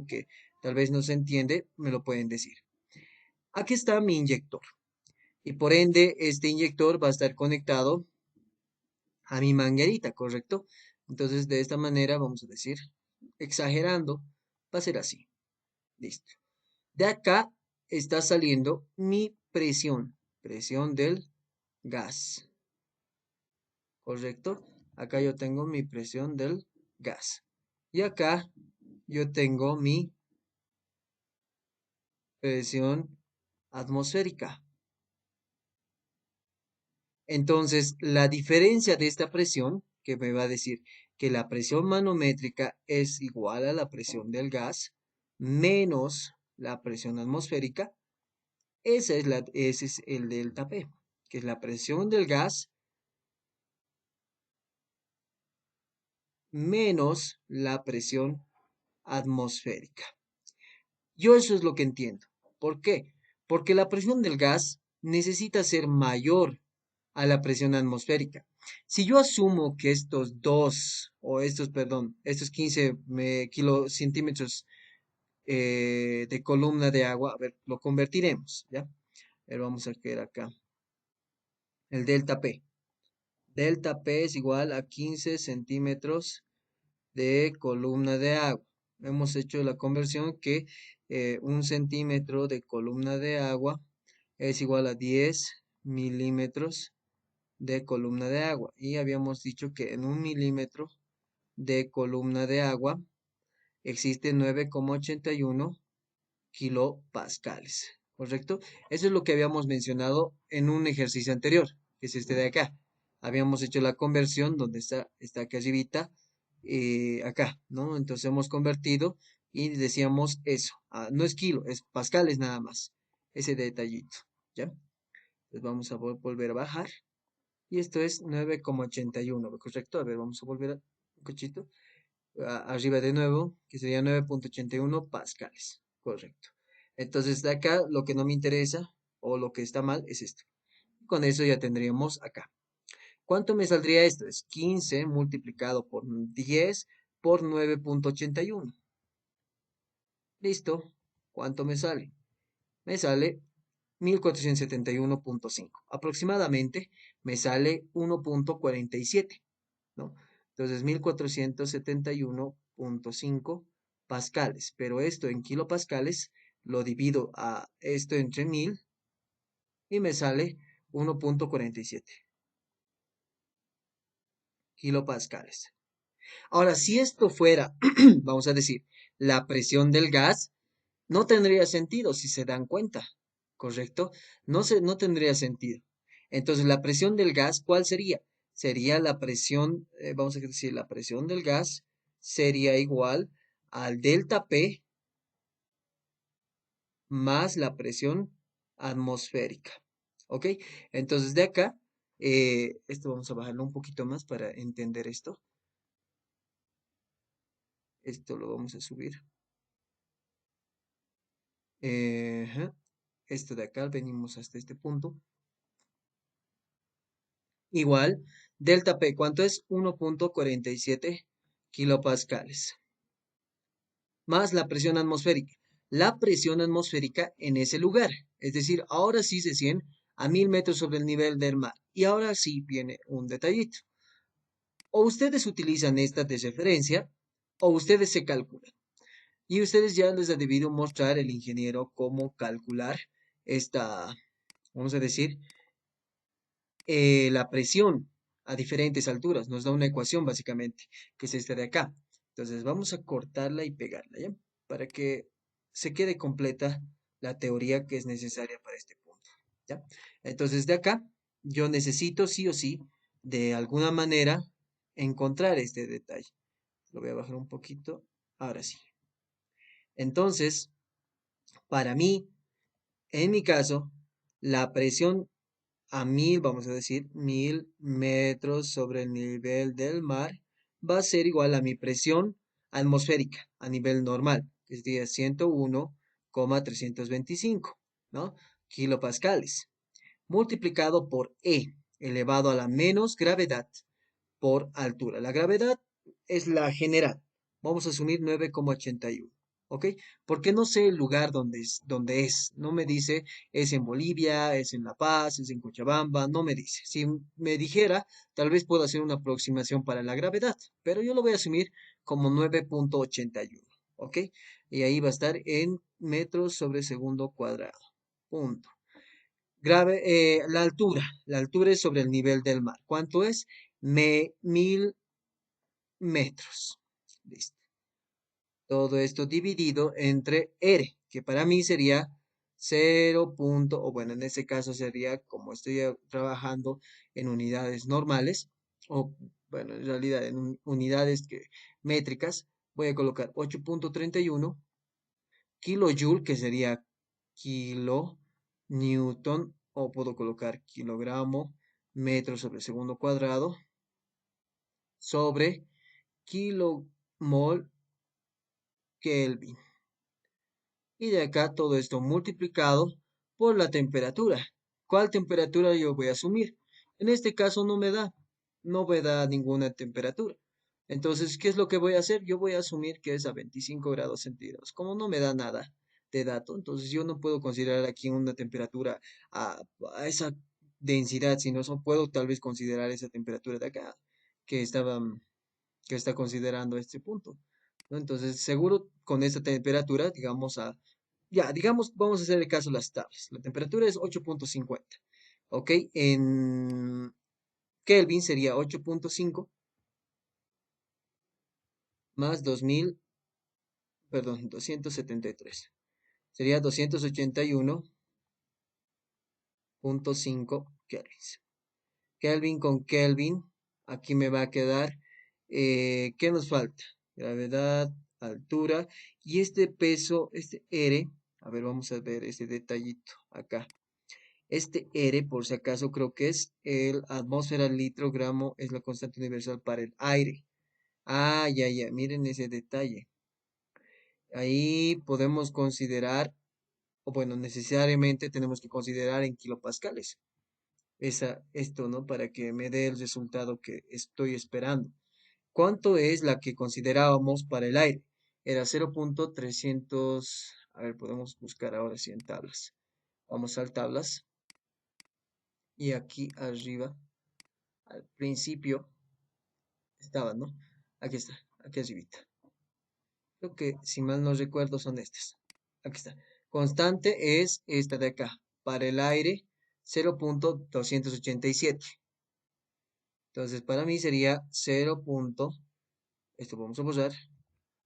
que tal vez no se entiende, me lo pueden decir. Aquí está mi inyector. Y por ende, este inyector va a estar conectado a mi manguerita, ¿correcto? Entonces, de esta manera, vamos a decir, exagerando, va a ser así. Listo. De acá está saliendo mi presión, presión del gas, ¿correcto? Acá yo tengo mi presión del gas. Y acá yo tengo mi presión atmosférica. Entonces, la diferencia de esta presión, que me va a decir que la presión manométrica es igual a la presión del gas menos la presión atmosférica, ese es el delta P, que es la presión del gas menos la presión atmosférica. Yo eso es lo que entiendo. ¿Por qué? Porque la presión del gas necesita ser mayor a la presión atmosférica. Si yo asumo que estos dos, o estos, perdón, estos 15 centímetros de columna de agua, a ver, lo convertiremos, ¿ya? A ver, vamos a ver acá. El delta P. Delta P es igual a 15 centímetros de columna de agua. Hemos hecho la conversión que 1 centímetro de columna de agua es igual a 10 milímetros de columna de agua. Y habíamos dicho que en 1 milímetro de columna de agua existe 9,81 kilopascales. ¿Correcto? Eso es lo que habíamos mencionado en un ejercicio anterior, que es este de acá. Habíamos hecho la conversión donde está aquí arribita, acá, ¿no? Entonces hemos convertido y decíamos eso. No es kilo, es pascales nada más. Ese detallito, ¿ya? Entonces vamos a volver a bajar. Y esto es 9,81, ¿correcto? A ver, vamos a volver un cachito. Arriba de nuevo, que sería 9,81 pascales. Correcto. Entonces, de acá, lo que no me interesa o lo que está mal es esto. Con eso ya tendríamos acá. ¿Cuánto me saldría esto? Es 15 multiplicado por 10 por 9,81. Listo. ¿Cuánto me sale? Me sale 1471,5. Aproximadamente me sale 1,47. ¿No? Entonces, 1471,5 pascales, pero esto en kilopascales lo divido a esto entre 1000 y me sale 1,47 kilopascales. Ahora, si esto fuera, vamos a decir, la presión del gas, no tendría sentido si se dan cuenta, ¿correcto? No tendría sentido. Entonces, la presión del gas, ¿cuál sería? Sería la presión, vamos a decir, la presión del gas sería igual al delta P más la presión atmosférica. ¿Ok? Entonces, de acá, esto vamos a bajarlo un poquito más para entender esto. Esto lo vamos a subir. Ajá. Esto de acá, venimos hasta este punto. Igual, delta P, ¿cuánto es? 1,47 kilopascales. Más la presión atmosférica. La presión atmosférica en ese lugar. Es decir, ahora sí se 100 a 1000 metros sobre el nivel del mar. Y ahora sí viene un detallito. O ustedes utilizan esta de referencia o ustedes se calculan. Y ustedes ya les ha debido mostrar el ingeniero cómo calcular esta, vamos a decir, la presión a diferentes alturas. Nos da una ecuación básicamente, que es esta de acá. Entonces vamos a cortarla y pegarla, ¿ya? Para que se quede completa la teoría que es necesaria para este punto, ¿ya? Entonces de acá yo necesito sí o sí, de alguna manera, encontrar este detalle. Lo voy a bajar un poquito. Ahora sí. Entonces, para mí, en mi caso, la presión a 1000, vamos a decir, 1000 metros sobre el nivel del mar, va a ser igual a mi presión atmosférica a nivel normal, que sería 101,325, ¿no? Kilopascales, multiplicado por E, elevado a la menos gravedad por altura. La gravedad es la general. Vamos a asumir 9,81. ¿ok? Porque no sé el lugar donde es. No me dice es en Bolivia, es en La Paz, es en Cochabamba, no me dice. Si me dijera, tal vez pueda hacer una aproximación para la gravedad, pero yo lo voy a asumir como 9,81, ¿ok? Y ahí va a estar en metros sobre segundo cuadrado. Punto. La altura es sobre el nivel del mar. ¿Cuánto es? 1000 metros. Listo. Todo esto dividido entre R, que para mí sería 0 o bueno, en este caso sería, como estoy trabajando en unidades normales, o bueno, en realidad en unidades métricas, voy a colocar 8,31 kilojoule, que sería kilo newton, o puedo colocar kilogramo metro sobre segundo cuadrado, sobre kilomol Kelvin. Y de acá todo esto multiplicado por la temperatura. ¿Cuál temperatura yo voy a asumir? En este caso no me da ninguna temperatura. Entonces, ¿qué es lo que voy a hacer? Yo voy a asumir que es a 25 grados centígrados. Como no me da nada de dato, entonces yo no puedo considerar aquí una temperatura a, a esa densidad, sino puedo tal vez considerar esa temperatura de acá que que está considerando este punto, ¿no? Entonces, seguro con esta temperatura, digamos, vamos a hacer el caso de las tablas. La temperatura es 8,50, ¿ok? En Kelvin sería 8,5 más 2000, perdón, 273. Sería 281,5 kelvins. Kelvin con Kelvin, aquí me va a quedar, ¿qué nos falta? Gravedad, altura, y este peso, este R, a ver, vamos a ver este detallito acá. Este R, por si acaso, creo que es el atmósfera litro gramo, es la constante universal para el aire. Ah, ya, ya, miren ese detalle. Ahí podemos considerar, o bueno, necesariamente tenemos que considerar en kilopascales. Esto, ¿no? Para que me dé el resultado que estoy esperando. ¿Cuánto es la que considerábamos para el aire? Era 0,300. A ver, podemos buscar ahora sí en tablas. Vamos a tablas. Y aquí arriba, al principio, estaba, ¿no? Aquí está, aquí arribita. Creo que, si mal no recuerdo, son estas. Aquí está. Constante es esta de acá. Para el aire, 0,287. Entonces, para mí sería 0. Esto vamos a borrar.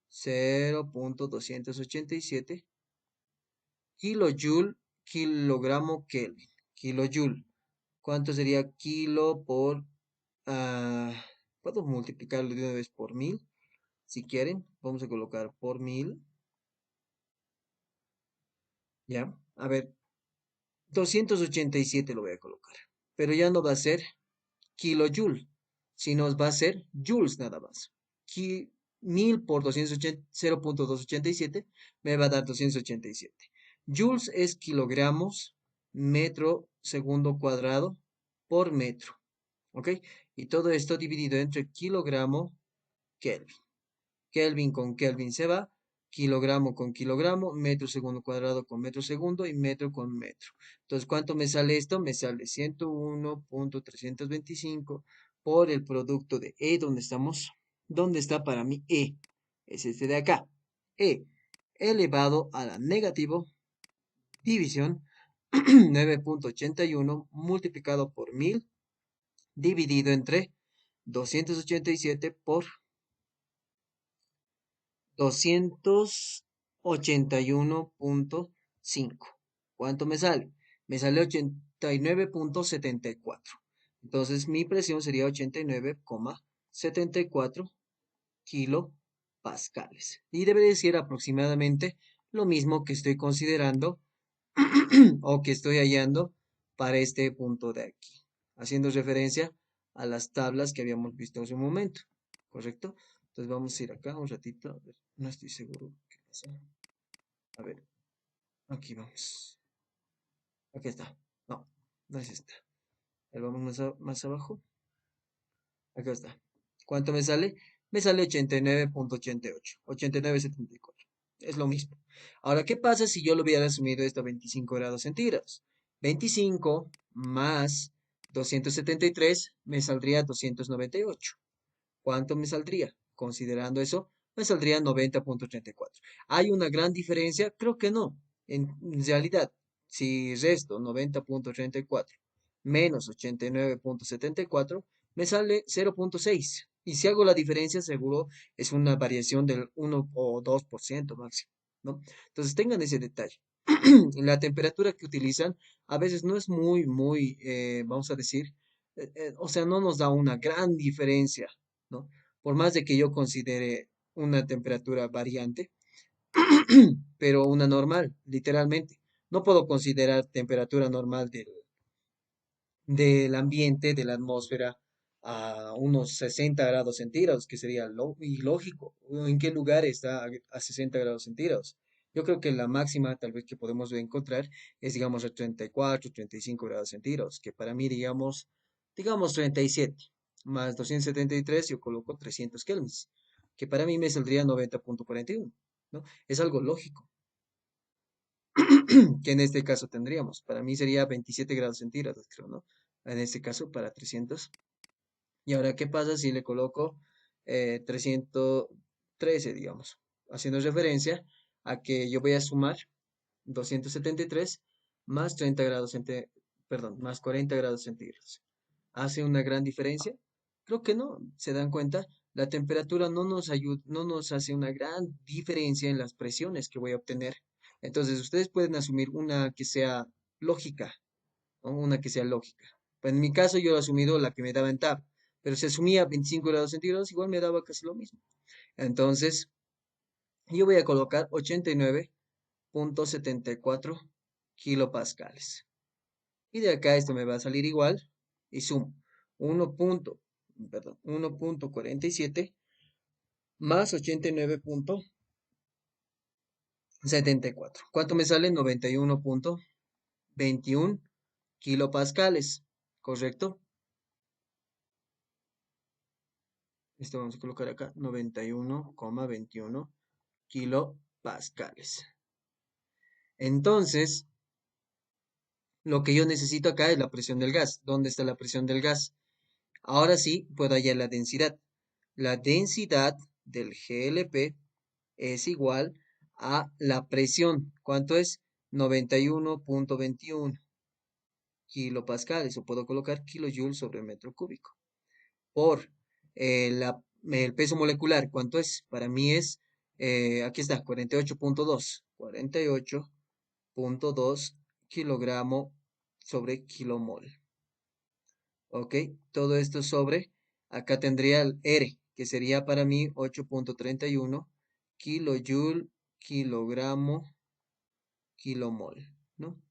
0,287 kilojoule, kilogramo Kelvin. Kilojoule. ¿Cuánto sería kilo por... ah, puedo multiplicarlo de una vez por 1000? Si quieren, vamos a colocar por 1000. Ya. A ver, 287 lo voy a colocar. Pero ya no va a ser kilojoule, sino va a ser joules nada más. 1000 por 280, 0,287 me va a dar 287. Joules es kilogramos metro segundo cuadrado por metro. ¿Ok? Y todo esto dividido entre kilogramo Kelvin. Kelvin con Kelvin se va, kilogramo con kilogramo, metro segundo cuadrado con metro segundo y metro con metro. Entonces, ¿cuánto me sale esto? Me sale 101,325 por el producto de E, ¿dónde estamos? ¿Dónde está para mí E? Es este de acá. E elevado a la negativo división 9,81 multiplicado por 1000 dividido entre 287 por 281,5. ¿Cuánto me sale? Me sale 89,74. Entonces mi presión sería 89,74 kilopascales. Y debe decir aproximadamente lo mismo que estoy considerando o que estoy hallando para este punto de aquí, haciendo referencia a las tablas que habíamos visto hace un momento, ¿correcto? Entonces vamos a ir acá un ratito, a ver, no estoy seguro qué pasó. A ver, aquí vamos. Aquí está. No, no es esta. A ver, vamos más abajo. Acá está. ¿Cuánto me sale? Me sale 89,88. 89,74. Es lo mismo. Ahora, ¿qué pasa si yo lo hubiera asumido esto a 25 grados centígrados? 25 más 273 me saldría 298. ¿Cuánto me saldría? Considerando eso, me saldría 90,34. ¿Hay una gran diferencia? Creo que no. En realidad, si resto 90,34 menos 89,74, me sale 0,6. Y si hago la diferencia, seguro es una variación del 1 o 2% máximo, ¿no? Entonces tengan ese detalle. La temperatura que utilizan a veces no es vamos a decir, o sea, no nos da una gran diferencia, ¿no? Por más de que yo considere una temperatura variante, pero una normal, literalmente. No puedo considerar temperatura normal del ambiente, de la atmósfera, a unos 60 grados centígrados, que sería ilógico. ¿En qué lugar está a 60 grados centígrados? Yo creo que la máxima tal vez que podemos encontrar es, digamos, a 34, 35 grados centígrados, que para mí, digamos 37 más 273, yo coloco 300 kelvins, que para mí me saldría 90,41, ¿no? Es algo lógico que en este caso tendríamos. Para mí sería 27 grados centígrados, creo, ¿no? En este caso, para 300. Y ahora, ¿qué pasa si le coloco 313, digamos? Haciendo referencia a que yo voy a sumar 273 más 30 grados perdón, más 40 grados centígrados. ¿Hace una gran diferencia? Creo que no. ¿Se dan cuenta? La temperatura no nos ayuda, no nos hace una gran diferencia en las presiones que voy a obtener. Entonces, ustedes pueden asumir una que sea lógica, ¿no? Una que sea lógica. Pues en mi caso, yo he asumido la que me daba en TAP, pero si asumía 25 grados centígrados, igual me daba casi lo mismo. Entonces, yo voy a colocar 89,74 kilopascales. Y de acá esto me va a salir igual y sumo 1.47 más 89,74. ¿Cuánto me sale? 91,21 kilopascales, ¿correcto? Esto vamos a colocar acá, 91,21 kilopascales. Entonces, lo que yo necesito acá es la presión del gas. ¿Dónde está la presión del gas? Ahora sí puedo hallar la densidad. La densidad del GLP es igual a la presión. ¿Cuánto es? 91,21 kilopascales, o puedo colocar kilojoules sobre metro cúbico. Por el peso molecular, ¿cuánto es? Para mí es, aquí está, 48,2. 48,2 kilogramo sobre kilomol. ¿Ok? Todo esto sobre, acá tendría el R, que sería para mí 8,31 kilojoule, kilogramo, kilomol, ¿no?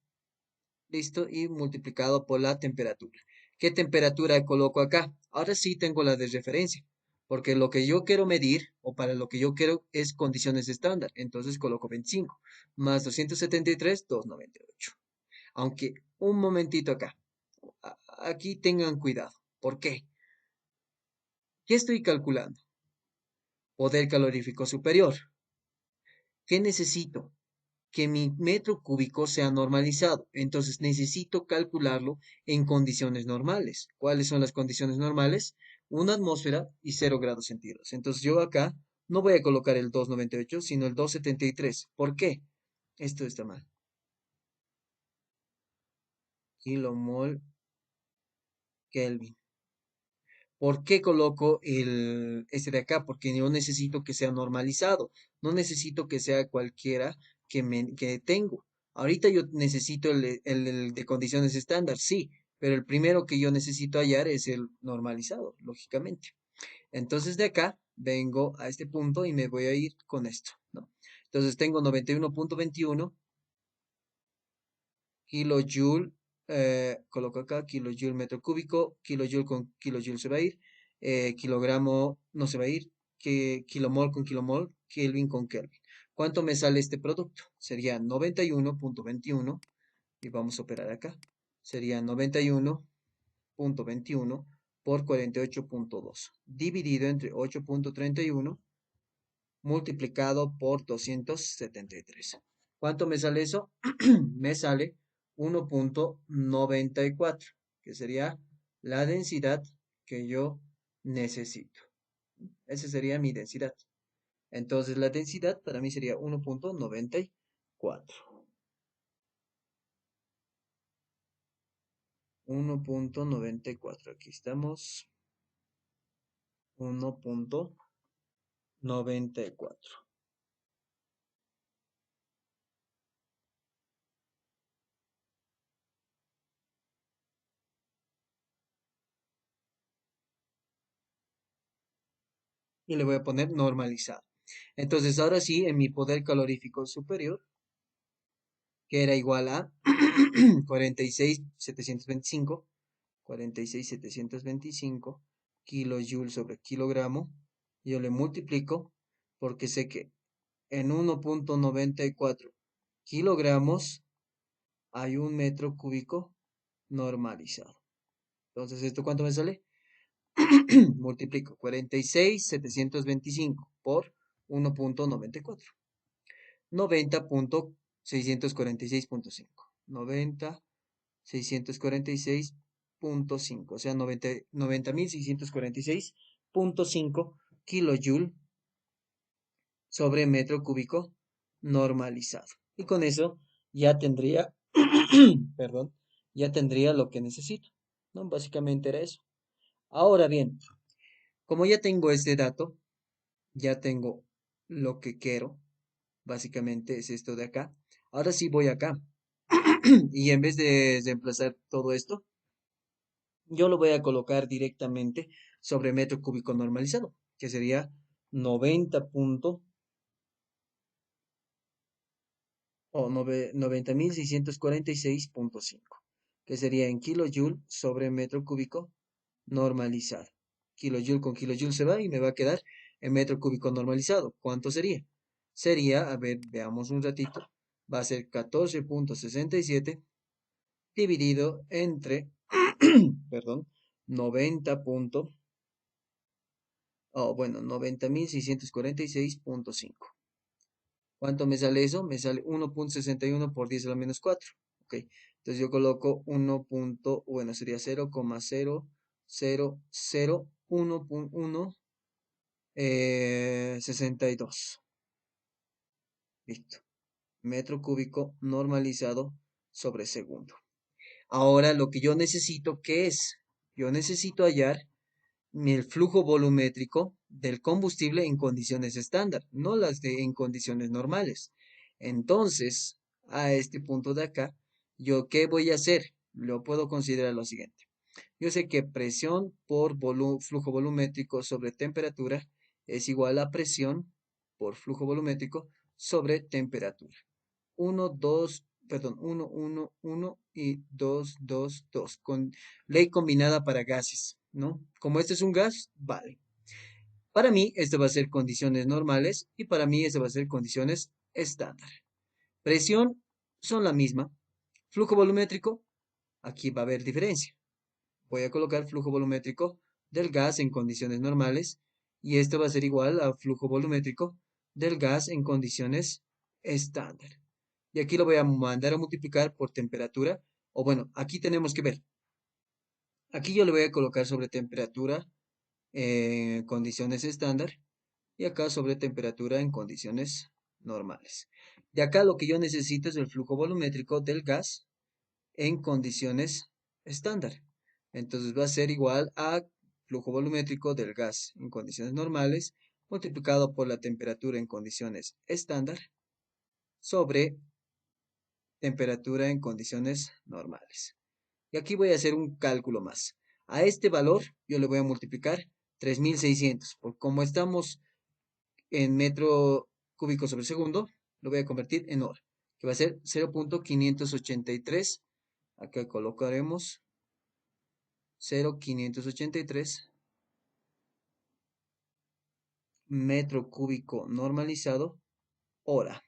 Listo, y multiplicado por la temperatura. ¿Qué temperatura coloco acá? Ahora sí tengo la de referencia, porque lo que yo quiero medir, o para lo que yo quiero, es condiciones estándar. Entonces coloco 25 más 273, 298. Aunque un momentito acá. Aquí tengan cuidado. ¿Por qué? ¿Qué estoy calculando? Poder calorífico superior. ¿Qué necesito? Que mi metro cúbico sea normalizado. Entonces necesito calcularlo en condiciones normales. ¿Cuáles son las condiciones normales? Una atmósfera y 0 grados centígrados. Entonces yo acá no voy a colocar el 298, sino el 273. ¿Por qué? Esto está mal. Kilomol Kelvin. ¿Por qué coloco este de acá? Porque yo necesito que sea normalizado. No necesito que sea cualquiera que tengo. Ahorita yo necesito el de condiciones estándar, sí, pero el primero que yo necesito hallar es el normalizado, lógicamente. Entonces de acá vengo a este punto y me voy a ir con esto, ¿no? Entonces tengo 91,21 kilojoule, coloco acá, kilojoule metro cúbico, kilojoule con kilojoule se va a ir, kilogramo no se va a ir, kilomol con kilomol, Kelvin con Kelvin. ¿Cuánto me sale este producto? Sería 91,21 y vamos a operar acá. Sería 91,21 por 48,2 dividido entre 8,31 multiplicado por 273. ¿Cuánto me sale eso? Me sale 1,94, que sería la densidad que yo necesito. Esa sería mi densidad. Entonces la densidad para mí sería 1,94. 1,94. Aquí estamos. 1,94. Y le voy a poner normalizado. Entonces ahora sí, en mi poder calorífico superior, que era igual a 46,725, 46,725 kilojoules sobre kilogramo, yo le multiplico porque sé que en 1,94 kilogramos hay un metro cúbico normalizado. Entonces, ¿esto cuánto me sale? Multiplico 46,725 por 1,94. 90,646,5. 90,646,5. O sea, 90,646,5 kilojoule sobre metro cúbico normalizado. Y con eso ya tendría, perdón, ya tendría lo que necesito, ¿no? Básicamente era eso. Ahora bien, como ya tengo este dato, ya tengo lo que quiero, básicamente es esto de acá. Ahora sí voy acá. Y en vez de reemplazar todo esto, yo lo voy a colocar directamente sobre metro cúbico normalizado, que sería 90 o 90,646,5, que sería en kilojoule sobre metro cúbico normalizado. Kilojoule con kilojoule se va y me va a quedar en metro cúbico normalizado. ¿Cuánto sería? Sería, a ver, veamos un ratito, va a ser 14,67 dividido entre, perdón, 90 bueno, 90,646,5. ¿Cuánto me sale eso? Me sale 1,61 por 10 a la menos 4. Ok, entonces yo coloco 1. Bueno, sería 0,00001,1 62. Listo. Metro cúbico normalizado sobre segundo. Ahora lo que yo necesito, ¿qué es? Yo necesito hallar el flujo volumétrico del combustible en condiciones estándar, no las de en condiciones normales. Entonces, a este punto de acá, ¿yo qué voy a hacer? Lo puedo considerar lo siguiente. Yo sé que presión por flujo volumétrico sobre temperatura es igual a presión por flujo volumétrico sobre temperatura. 1, 2, perdón, 1, 1, 1 y 2, 2, 2, con ley combinada para gases, ¿no? Como este es un gas, vale. Para mí, esto va a ser condiciones normales y para mí, esto va a ser condiciones estándar. Presión son la misma. Flujo volumétrico, aquí va a haber diferencia. Voy a colocar flujo volumétrico del gas en condiciones normales y esto va a ser igual a flujo volumétrico del gas en condiciones estándar. Y aquí lo voy a mandar a multiplicar por temperatura. O bueno, aquí tenemos que ver. Aquí yo le voy a colocar sobre temperatura en condiciones estándar y acá sobre temperatura en condiciones normales. De acá lo que yo necesito es el flujo volumétrico del gas en condiciones estándar. Entonces va a ser igual a flujo volumétrico del gas en condiciones normales multiplicado por la temperatura en condiciones estándar sobre temperatura en condiciones normales. Y aquí voy a hacer un cálculo más. A este valor yo le voy a multiplicar 3,600. Por como estamos en metro cúbico sobre segundo, lo voy a convertir en hora, que va a ser 0,583. Acá colocaremos 0,583 metro cúbico normalizado hora.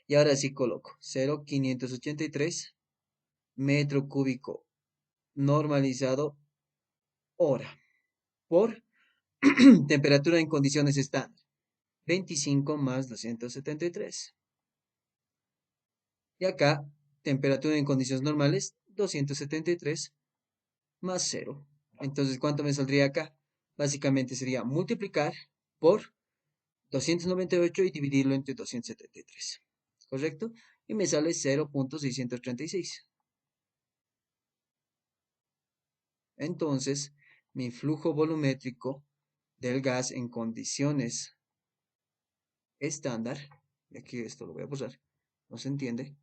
Y ahora sí coloco 0,583 metro cúbico normalizado hora por temperatura en condiciones estándar. 25 más 273. Y acá, temperatura en condiciones normales, 273 más cero. Entonces, ¿cuánto me saldría acá? Básicamente sería multiplicar por 298 y dividirlo entre 273. ¿Correcto? Y me sale 0.636. Entonces, mi flujo volumétrico del gas en condiciones estándar, y aquí esto lo voy a borrar, no se entiende,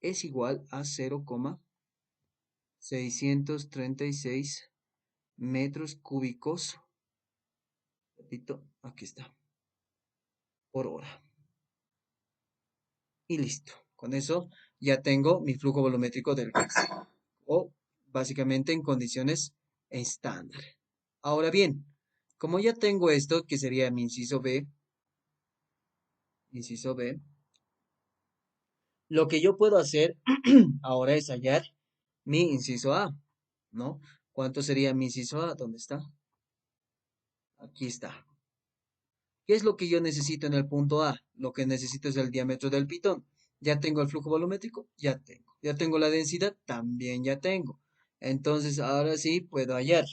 es igual a 0,636 metros cúbicos, repito, aquí está, por hora. Y listo. Con eso ya tengo mi flujo volumétrico del gas. O básicamente en condiciones estándar. Ahora bien, como ya tengo esto, que sería mi inciso B, lo que yo puedo hacer ahora es hallar mi inciso A, ¿no? ¿Cuánto sería mi inciso A? ¿Dónde está? Aquí está. ¿Qué es lo que yo necesito en el punto A? Lo que necesito es el diámetro del pitón. ¿Ya tengo el flujo volumétrico? Ya tengo. ¿Ya tengo la densidad? También ya tengo. Entonces, ahora sí puedo hallar.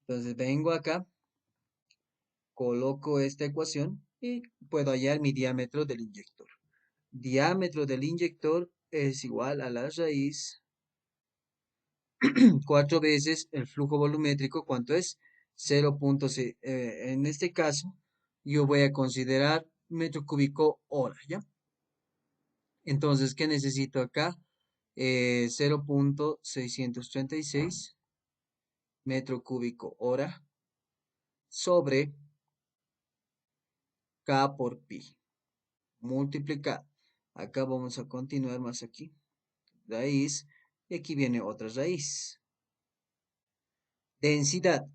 Entonces, vengo acá, coloco esta ecuación y puedo hallar mi diámetro del inyector. Diámetro del inyector es igual a la raíz 4 veces el flujo volumétrico. ¿Cuánto es? 0.6. En este caso, yo voy a considerar metro cúbico hora, ¿ya? Entonces, ¿qué necesito acá? 0.636 metro cúbico hora sobre K por pi. Multiplicado. Acá vamos a continuar más aquí. Raíz. Y aquí viene otra raíz. Densidad.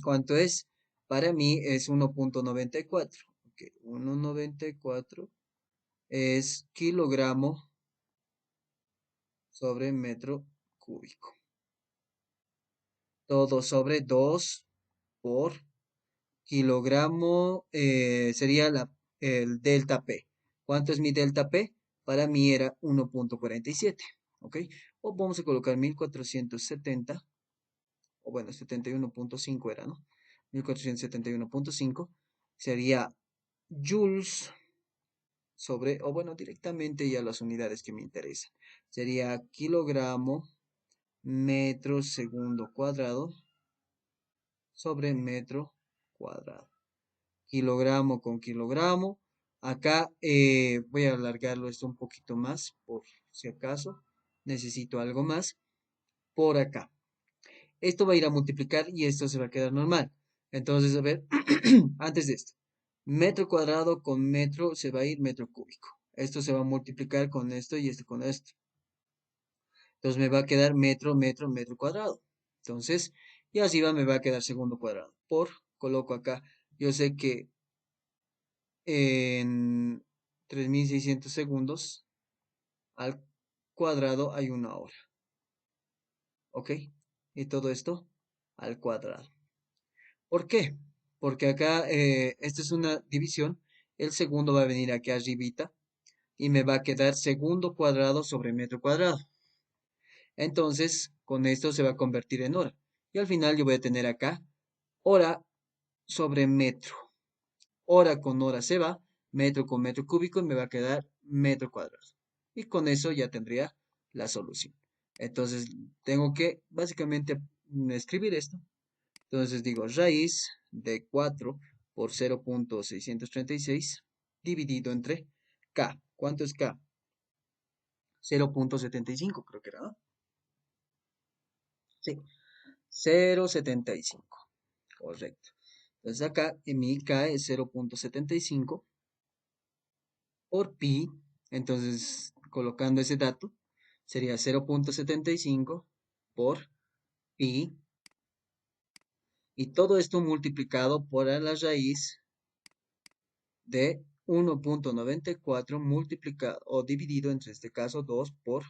¿Cuánto es? Para mí es 1.94. Ok, 1.94 es kilogramo sobre metro cúbico. Todo sobre 2 por kilogramo sería el delta P. ¿Cuánto es mi delta P? Para mí era 1.47. ¿Ok? O vamos a colocar 1470, o bueno, 71.5 era, ¿no? 1471.5 sería joules sobre, o bueno, directamente ya las unidades que me interesan. Sería kilogramo metro segundo cuadrado sobre metro cuadrado. Kilogramo con kilogramo. Acá voy a alargarlo esto un poquito más, por si acaso necesito algo más. Por acá. Esto va a ir a multiplicar y esto se va a quedar normal. Entonces, a ver, antes de esto, metro cuadrado con metro se va a ir metro cúbico. Esto se va a multiplicar con esto y esto con esto. Entonces me va a quedar metro, metro, metro cuadrado. Entonces, y así va, me va a quedar segundo cuadrado. Coloco acá, yo sé que en 3600 segundos al cuadrado hay una hora. ¿Ok? Y todo esto al cuadrado. ¿Por qué? Porque acá, esta es una división, el segundo va a venir aquí arribita y me va a quedar segundo cuadrado sobre metro cuadrado. Entonces, con esto se va a convertir en hora. Y al final yo voy a tener acá hora sobre metro. Hora con hora se va, metro con metro cúbico y me va a quedar metro cuadrado. Y con eso ya tendría la solución. Entonces, tengo que básicamente escribir esto. Entonces digo raíz de 4 por 0.636 dividido entre K. ¿Cuánto es K? 0.75 creo que era, ¿no? Sí, 0.75. Correcto. Entonces acá en mi K es 0.75 por pi. Entonces, colocando ese dato, sería 0.75 por pi. Y todo esto multiplicado por la raíz de 1.94 multiplicado o dividido entre este caso 2 por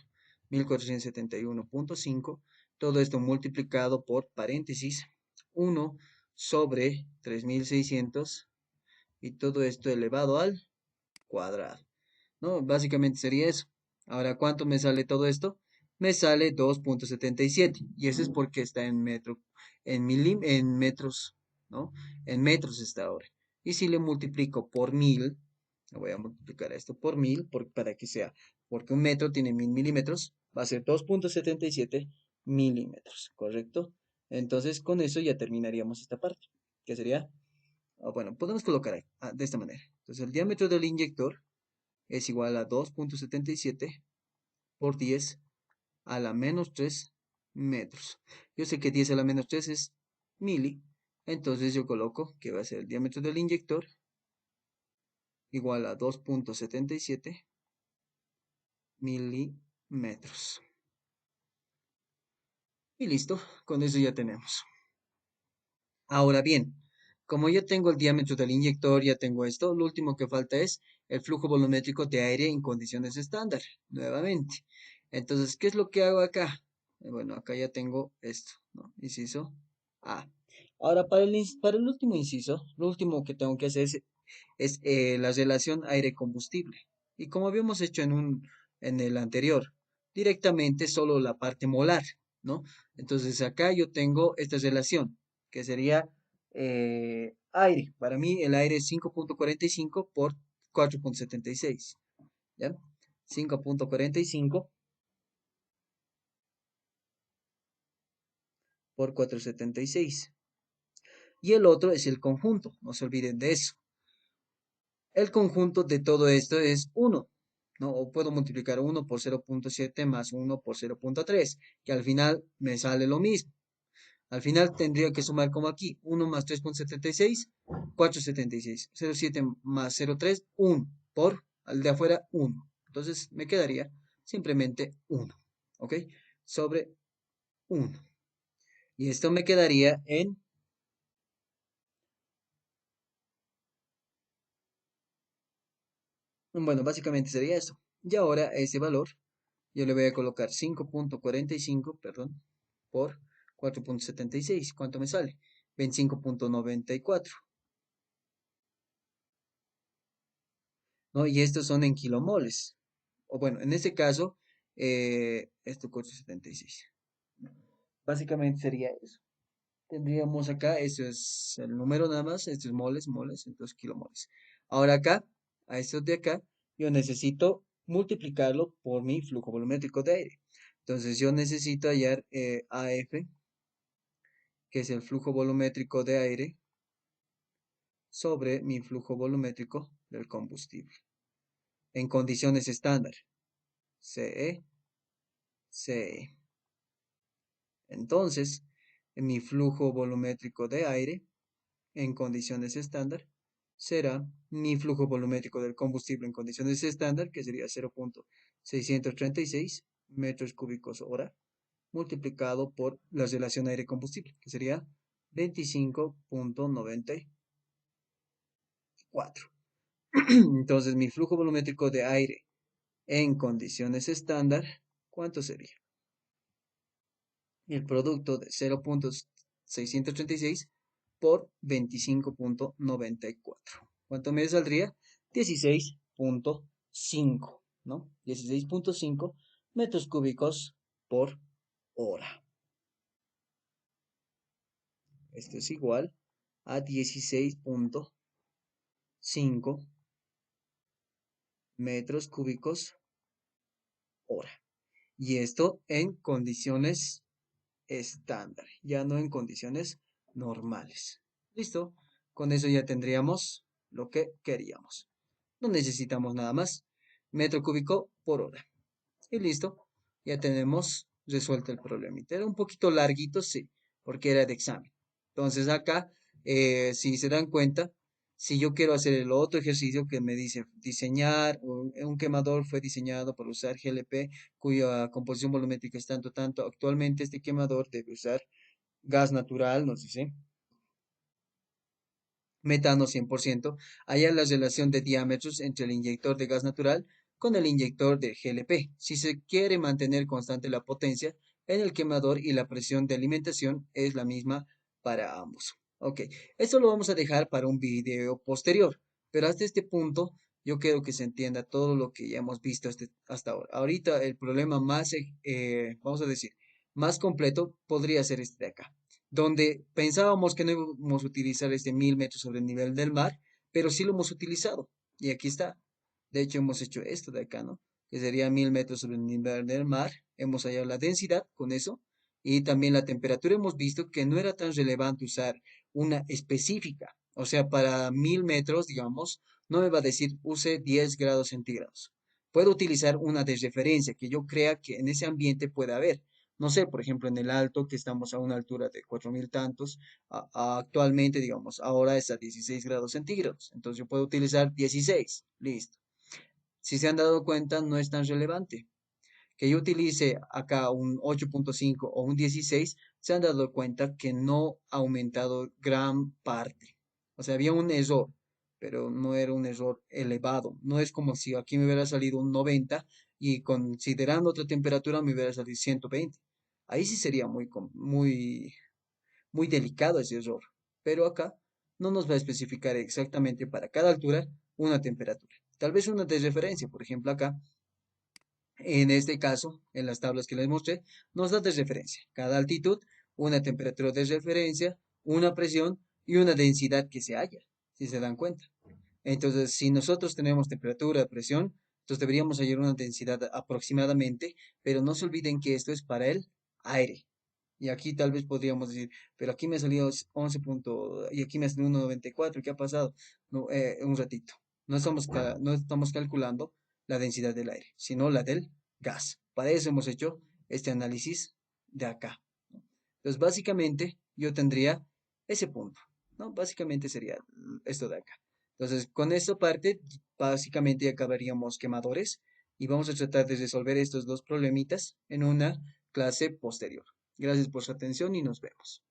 1471.5. Todo esto multiplicado por paréntesis 1 sobre 3600 y todo esto elevado al cuadrado, ¿no? Básicamente sería eso. Ahora, ¿cuánto me sale todo esto? Me sale 2,77 y eso es porque está en metro, en metros, ¿no? En metros está ahora. Y si le multiplico por 1000, le voy a multiplicar esto por 1000 para que sea, porque un metro tiene 1000 milímetros, va a ser 2,77 milímetros, ¿correcto? Entonces, con eso ya terminaríamos esta parte, que sería, bueno, podemos colocar ahí, de esta manera. Entonces, el diámetro del inyector es igual a 2,77 por 10 a la menos 3 metros. Yo sé que 10 a la menos 3 es mili, entonces yo coloco que va a ser el diámetro del inyector igual a 2,77 milímetros. Y listo, con eso ya tenemos. Ahora bien, como ya tengo el diámetro del inyector, ya tengo esto, lo último que falta es el flujo volumétrico de aire en condiciones estándar, nuevamente. Entonces, ¿qué es lo que hago acá? Bueno, acá ya tengo esto, ¿no? Inciso A. Ahora, para el último inciso, lo último que tengo que hacer es la relación aire-combustible. Y como habíamos hecho en el anterior, directamente solo la parte molar, ¿no? Entonces acá yo tengo esta relación, que sería aire. Para mí el aire es 5,45 por 4,76, ¿ya? 5,45 por 4,76. Y el otro es el conjunto, no se olviden de eso. El conjunto de todo esto es 1, ¿no? O puedo multiplicar 1 por 0,7 más 1 por 0,3, que al final me sale lo mismo. Al final tendría que sumar como aquí, 1 más 3,76, 4,76. 0,7 más 0,3, 1. Por al de afuera, 1. Entonces me quedaría simplemente 1, ¿ok? Sobre 1. Y esto me quedaría en, bueno, básicamente sería eso. Y ahora ese valor yo le voy a colocar 5,45, perdón, por 4,76. ¿Cuánto me sale? 25,94, ¿no? Y estos son en kilomoles. O bueno, en este caso, esto 4,76. Básicamente sería eso. Tendríamos acá, eso es el número nada más, esto es moles, moles, entonces kilomoles. Ahora acá, a estos de acá, yo necesito multiplicarlo por mi flujo volumétrico de aire. Entonces yo necesito hallar AF, que es el flujo volumétrico de aire, sobre mi flujo volumétrico del combustible. En condiciones estándar, CE, CE. Entonces, mi flujo volumétrico de aire en condiciones estándar será mi flujo volumétrico del combustible en condiciones estándar, que sería 0,636 metros cúbicos hora, multiplicado por la relación aire-combustible, que sería 25,94. Entonces, mi flujo volumétrico de aire en condiciones estándar, ¿cuánto sería? El producto de 0,636 por 25,94. ¿Cuánto me saldría? 16,5, ¿no? 16,5 metros cúbicos por hora. Esto es igual a 16,5 metros cúbicos hora. Y esto en condiciones estándar, ya no en condiciones normales. ¿Listo? Con eso ya tendríamos lo que queríamos. No necesitamos nada más. Metro cúbico por hora. Y listo. Ya tenemos resuelto el problemita. Era un poquito larguito, sí, porque era de examen. Entonces acá, si se dan cuenta, si yo quiero hacer el otro ejercicio que me dice diseñar, un quemador fue diseñado para usar GLP cuya composición volumétrica es tanto, tanto. Actualmente este quemador debe usar gas natural, nos dice, metano 100%. Haya la relación de diámetros entre el inyector de gas natural con el inyector de GLP. Si se quiere mantener constante la potencia en el quemador y la presión de alimentación es la misma para ambos. Ok, esto lo vamos a dejar para un video posterior. Pero hasta este punto, yo quiero que se entienda todo lo que ya hemos visto hasta ahora. Ahorita el problema más, vamos a decir, más completo podría ser este de acá, donde pensábamos que no íbamos a utilizar este 1000 metros sobre el nivel del mar, pero sí lo hemos utilizado. Y aquí está. De hecho, hemos hecho esto de acá, ¿no? Que sería 1000 metros sobre el nivel del mar. Hemos hallado la densidad con eso. Y también la temperatura hemos visto que no era tan relevante usar una específica. O sea, para 1000 metros, digamos, no me va a decir use 10 grados centígrados. Puedo utilizar una de referencia que yo crea que en ese ambiente puede haber. No sé, por ejemplo, en el alto, que estamos a una altura de 4000 tantos, actualmente, digamos, ahora es a 16 grados centígrados. Entonces yo puedo utilizar 16. Listo. Si se han dado cuenta, no es tan relevante. Que yo utilice acá un 8.5 o un 16, se han dado cuenta que no ha aumentado gran parte. O sea, había un error, pero no era un error elevado. No es como si aquí me hubiera salido un 90 y considerando otra temperatura me hubiera salido 120. Ahí sí sería muy delicado ese error. Pero acá no nos va a especificar exactamente para cada altura una temperatura. Tal vez una de referencia, por ejemplo, acá en este caso, en las tablas que les mostré, nos da de referencia. Cada altitud, una temperatura de referencia, una presión y una densidad que se halla, si se dan cuenta. Entonces, si nosotros tenemos temperatura, presión, entonces deberíamos hallar una densidad aproximadamente, pero no se olviden que esto es para el aire. Y aquí tal vez podríamos decir, pero aquí me ha salido 11 y aquí me ha salido 1,94, ¿qué ha pasado? No, un ratito. No estamos calculando la densidad del aire, sino la del gas. Para eso hemos hecho este análisis de acá, ¿no? Entonces, básicamente, yo tendría ese punto, ¿no? Básicamente sería esto de acá. Entonces, con esta parte, básicamente acabaríamos quemadores y vamos a tratar de resolver estos dos problemitas en una clase posterior. Gracias por su atención y nos vemos.